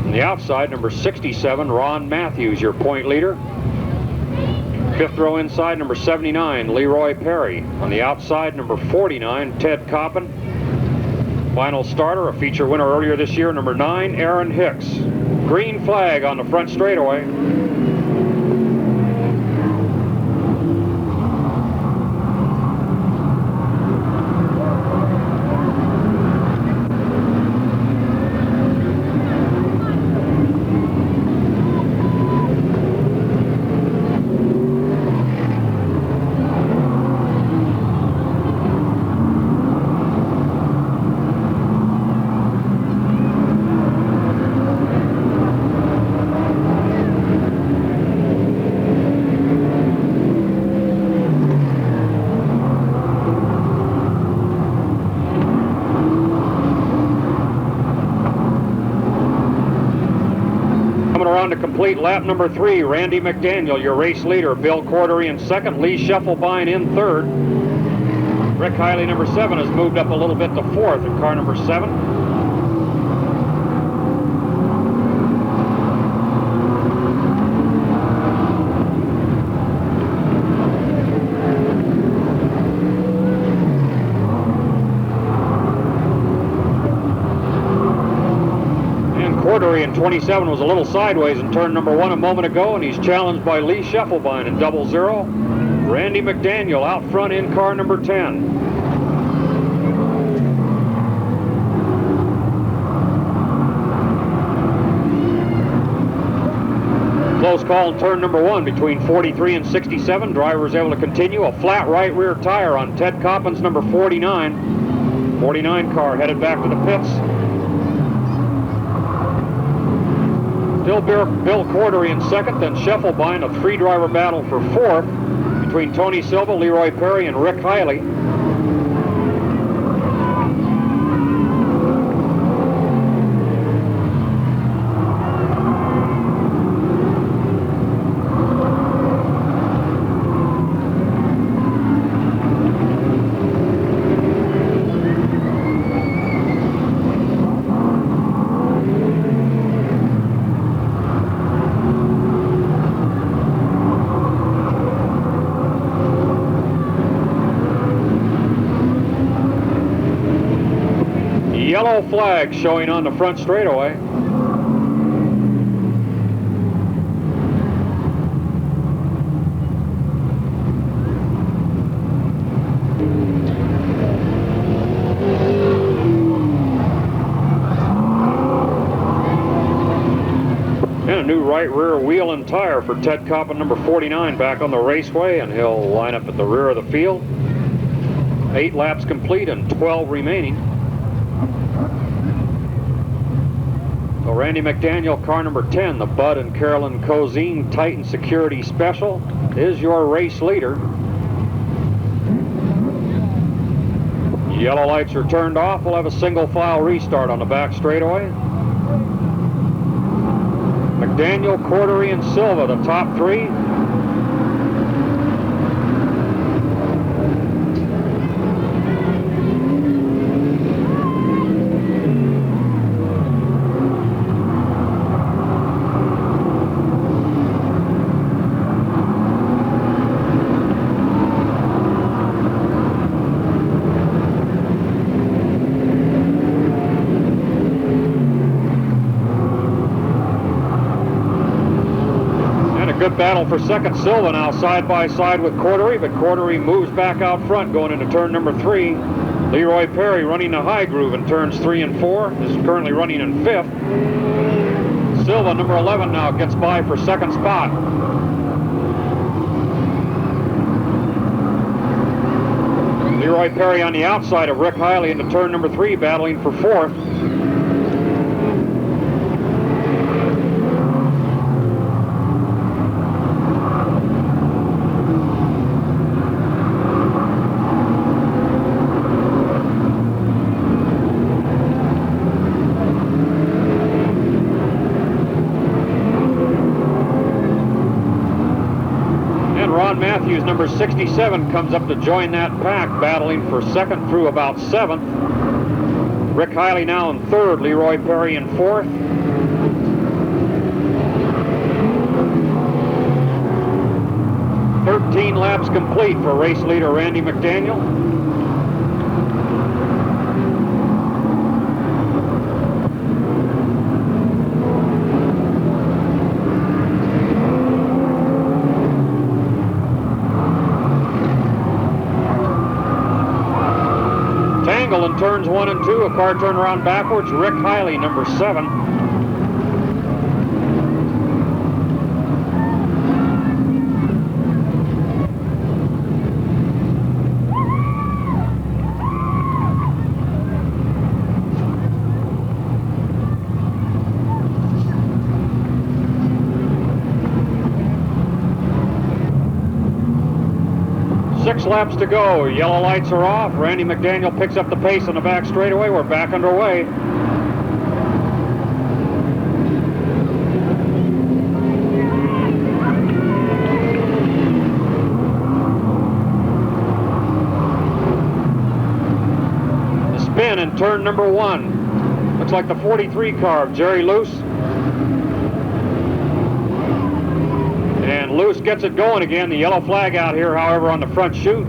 On the outside, number 67, Ron Matthews, your point leader. Fifth row inside, number 79, Leroy Perry. On the outside, number 49, Ted Coppin. Final starter, a feature winner earlier this year, number 9, Aaron Hicks. Green flag on the front straightaway. To complete lap number 3, Randy McDaniel, your race leader. Bill Cordery in second, Lee Scheffelbein in third. Rick Hiley, number 7, has moved up a little bit to fourth in car number 7. Cordery in 27 was a little sideways in turn number 1 a moment ago, and he's challenged by Lee Scheffelbein in 00. Randy McDaniel out front in car number 10. Close call in turn number 1 between 43 and 67. Driver is able to continue. A flat right rear tire on Ted Coppin's number 49. 49 car headed back to the pits. Still Bill Cordery in second, then Scheffelbein, a three-driver battle for fourth between Tony Silva, Leroy Perry, and Rick Hiley. Yellow flag showing on the front straightaway. And a new right rear wheel and tire for Ted Coppin, number 49, back on the raceway, and he'll line up at the rear of the field. 8 laps complete and 12 remaining. So Randy McDaniel, car number 10, the Bud and Carolyn Cozine Titan Security Special, is your race leader. Yellow lights are turned off. We'll have a single file restart on the back straightaway. McDaniel, Cordery, and Silva, the top 3. Good battle for second. Silva now side by side with Cordery, but Cordery moves back out front going into turn number 3. Leroy Perry running the high groove in turns 3 and 4. Is currently running in 5th. Silva, number 11, now gets by for second spot. Leroy Perry on the outside of Rick Hiley into turn number 3, battling for 4th. Matthews, number 67, comes up to join that pack, battling for 2nd through about 7th. Rick Hiley now in 3rd, Leroy Perry in 4th. "13 laps complete for race leader Randy McDaniel. In turns 1 and 2, a car turned around backwards. Rick Hiley, number 7. Six laps to go. Yellow lights are off. Randy McDaniel picks up the pace on the back straightaway. We're back underway. The spin in turn number 1. Looks like the 43 car of Jerry Luce. And Luce gets it going again. The yellow flag out here, however, on the front chute.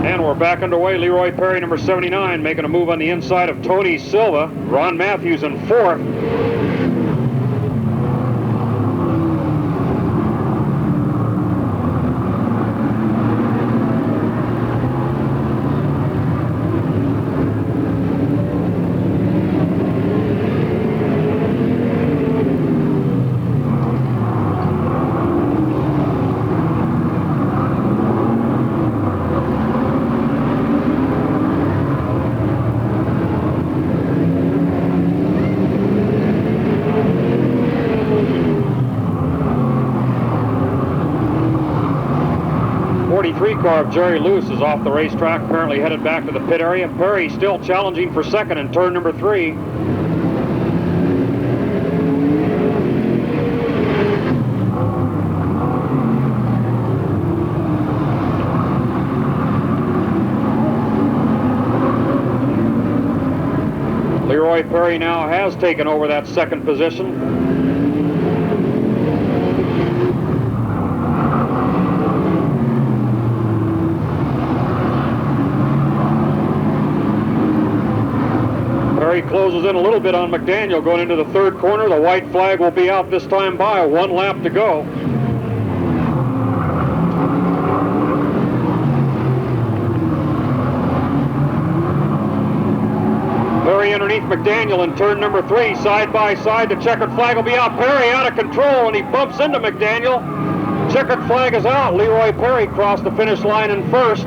And we're back underway. Leroy Perry, number 79, making a move on the inside of Tony Silva. Ron Matthews in 4th. Car of Jerry Luce is off the racetrack, apparently headed back to the pit area. Perry still challenging for 2nd in turn number 3. Leroy Perry now has taken over that 2nd position. Perry closes in a little bit on McDaniel going into the 3rd corner. The white flag will be out this time by 1 lap to go. Perry underneath McDaniel in turn number 3, side by side. The checkered flag will be out. Perry out of control, and he bumps into McDaniel. Checkered flag is out. Leroy Perry crossed the finish line in 1st.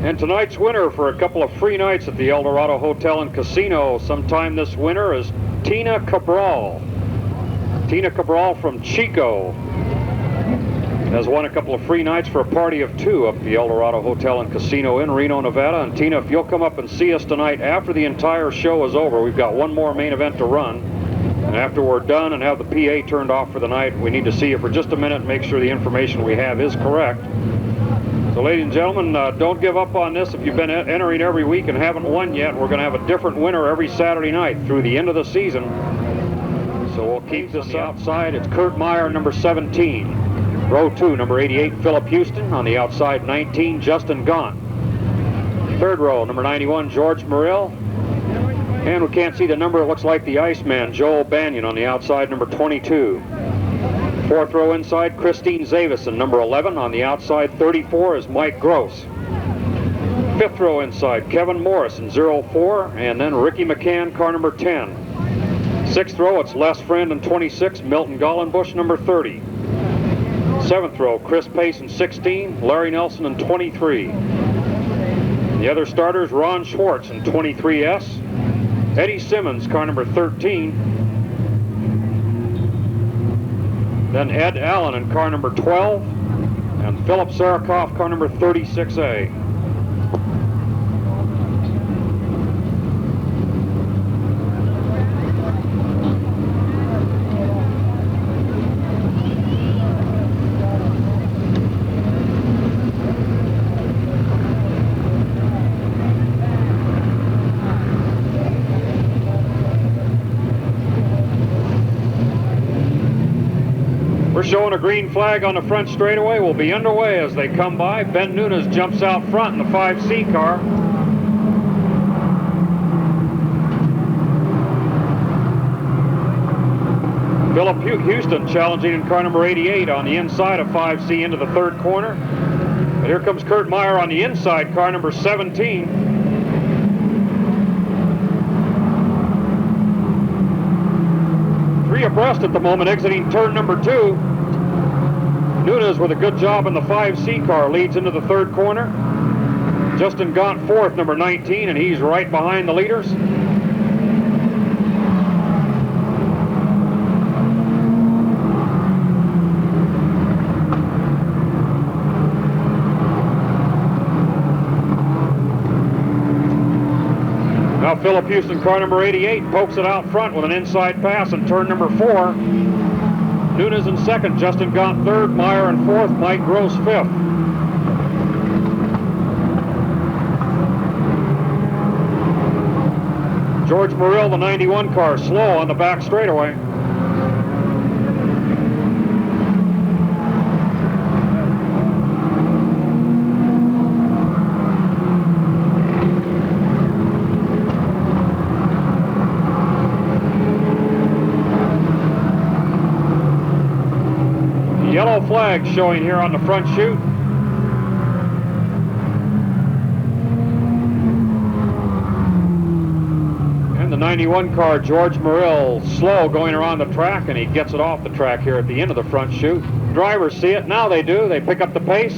And tonight's winner for a couple of free nights at the El Dorado Hotel and Casino sometime this winter is Tina Cabral. Tina Cabral from Chico has won a couple of free nights for a party of 2 up at the El Dorado Hotel and Casino in Reno, Nevada. And Tina, if you'll come up and see us tonight after the entire show is over, we've got one more main event to run. And after we're done and have the PA turned off for the night, we need to see you for just a minute and make sure the information we have is correct. So, ladies and gentlemen, don't give up on this. If you've been entering every week and haven't won yet, we're going to have a different winner every Saturday night through the end of the season. So we'll keep this on the outside. It's Kurt Meyer, number 17. Row 2, number 88, Philip Houston. On the outside, 19, Justin Gaunt. Third row, number 91, George Morrill. And we can't see the number. It looks like the Iceman, Joel Banyan, on the outside, number 22. Fourth row inside, Christine Zavison, number 11. On the outside, 34, is Mike Gross. Fifth row inside, Kevin Morrison, 04. And then Ricky McCann, car number 10. Sixth row, it's Les Friend and 26, Milton Gollenbush, number 30. Seventh row, Chris Payson, 16, Larry Nelson and 23. The other starters, Ron Schwartz in 23S, Eddie Simmons, car number 13. Then Ed Allen in car number 12, and Philip Sarikoff, car number 36A. Showing a green flag on the front straightaway. Will be underway as they come by. Ben Nunes jumps out front in the 5C car. Philip Houston challenging in car number 88 on the inside of 5C into the third corner. And here comes Kurt Meyer on the inside, car number 17. Three abreast at the moment, exiting turn number 2. Nunes with a good job in the 5C car leads into the third corner. Justin Gaunt fourth, number 19, and he's right behind the leaders. Now Philip Houston, car number 88, pokes it out front with an inside pass in turn number 4. Nunes in second, Justin Gaunt third, Meyer in fourth, Mike Gross fifth. George Morrill, the 91 car, slow on the back straightaway. Yellow flag showing here on the front chute. And the 91 car, George Morrill, slow going around the track, and he gets it off the track here at the end of the front chute. Drivers see it. Now they do. They pick up the pace.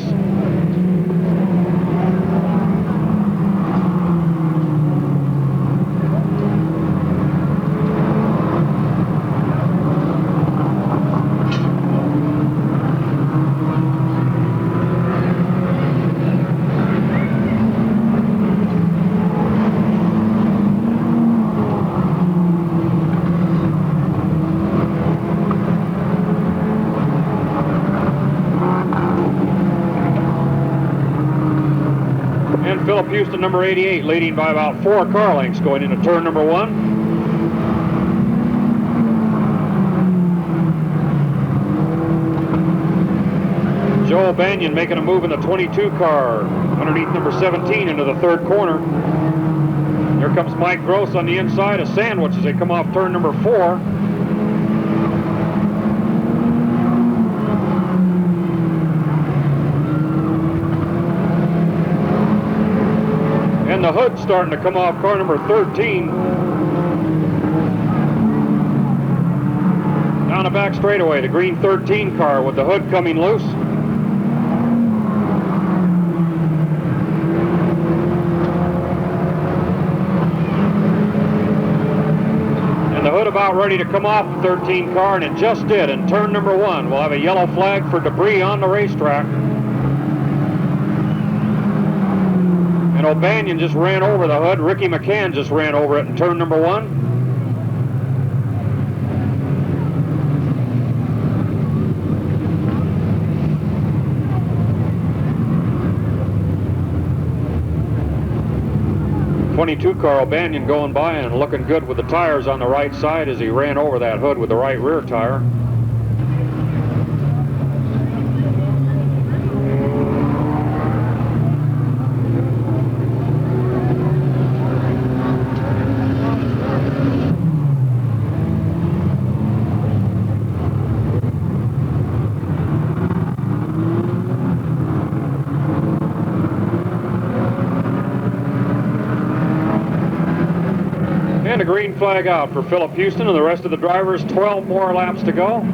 Philip Houston, number 88, leading by about 4 car lengths going into turn number 1. Joel Banyan making a move in the 22 car underneath number 17 into the third corner. Here comes Mike Gross on the inside, a sandwich as they come off turn number 4. And the hood starting to come off car number 13. Down the back straightaway, the green 13 car with the hood coming loose. And the hood about ready to come off the 13 car, and it just did in turn number 1. We'll have a yellow flag for debris on the racetrack. And O'Banion just ran over the hood. Ricky McCann just ran over it in turn number 1. 22 car O'Banion going by and looking good with the tires on the right side as he ran over that hood with the right rear tire. And a green flag out for Philip Houston and the rest of the drivers. 12 more laps to go.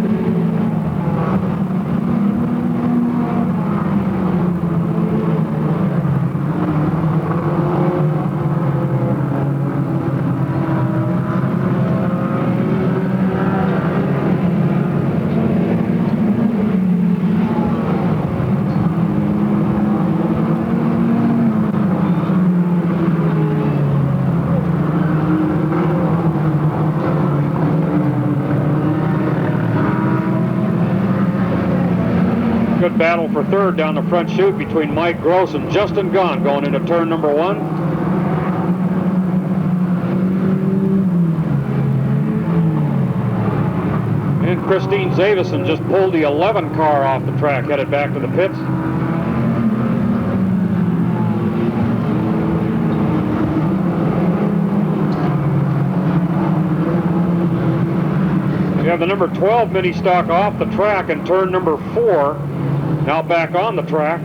Good battle for third down the front chute between Mike Gross and Justin Gaunt going into turn number 1. And Christine Zavison just pulled the 11 car off the track, headed back to the pits. We have the number 12 mini stock off the track in turn number 4. Now back on the track.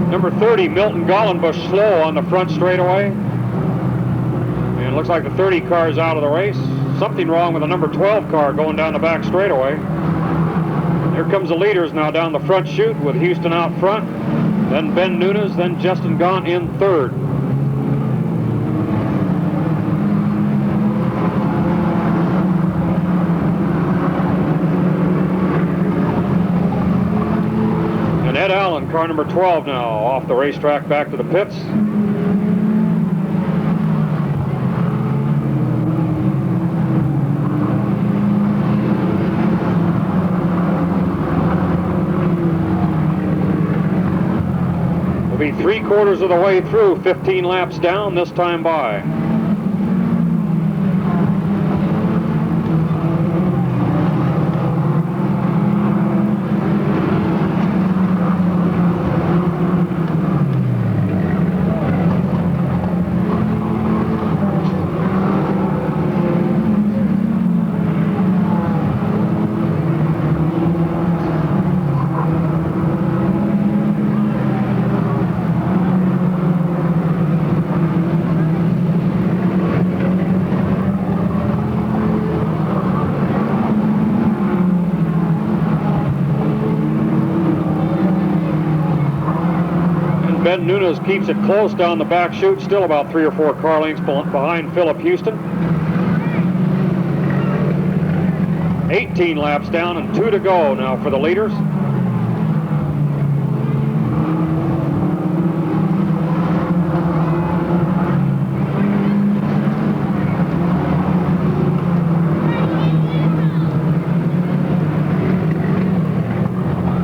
Number 30, Milton Gollenbush, slow on the front straightaway. And it looks like the 30 car is out of the race. Something wrong with the number 12 car going down the back straightaway. Here comes the leaders now down the front chute with Houston out front. Then Ben Nunes, then Justin Gaunt in third. Ed Allen, car number 12 now, off the racetrack back to the pits. We'll be 3/4 of the way through, 15 laps down, this time by. Ben Nunes keeps it close down the back chute, still about 3 or 4 car lengths behind Philip Houston. 18 laps down and 2 to go now for the leaders.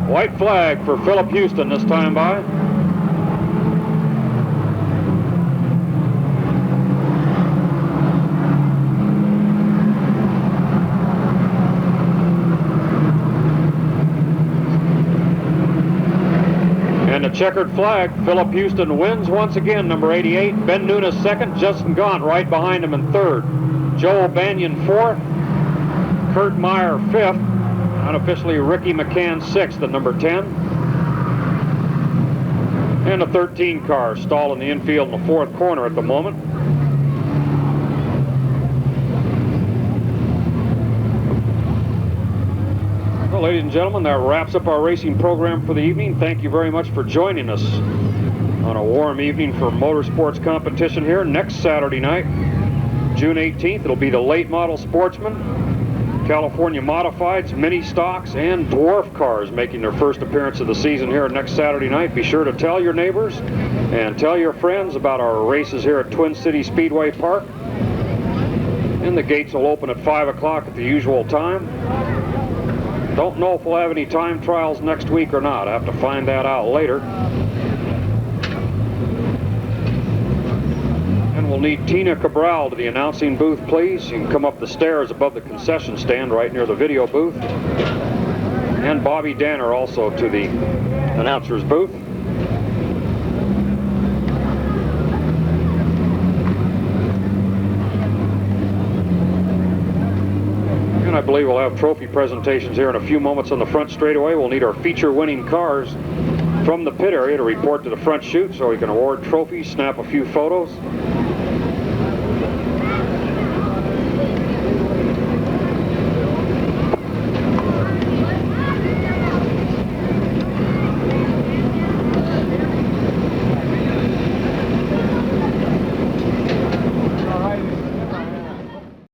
White flag for Philip Houston this time by. And a checkered flag. Philip Houston wins once again, number 88. Ben Nunes second, Justin Gaunt right behind him in third. Joe O'Banion fourth, Kurt Meyer fifth, unofficially Ricky McCann sixth at number 10. And a 13 car stalled in the infield in the fourth corner at the moment. Well, ladies and gentlemen, that wraps up our racing program for the evening. Thank you very much for joining us on a warm evening for motorsports competition here. Next Saturday night, June 18th, it'll be the late model Sportsman, California Modifieds, Mini Stocks, and Dwarf Cars making their first appearance of the season here next Saturday night. Be sure to tell your neighbors and tell your friends about our races here at Twin City Speedway Park. And the gates will open at 5 o'clock at the usual time. Don't know if we'll have any time trials next week or not. I have to find that out later. And we'll need Tina Cabral to the announcing booth, please. You can come up the stairs above the concession stand right near the video booth. And Bobby Danner also to the announcer's booth. And I believe we'll have trophy presentations here in a few moments on the front straightaway. We'll need our feature-winning cars from the pit area to report to the front chute so we can award trophies, snap a few photos.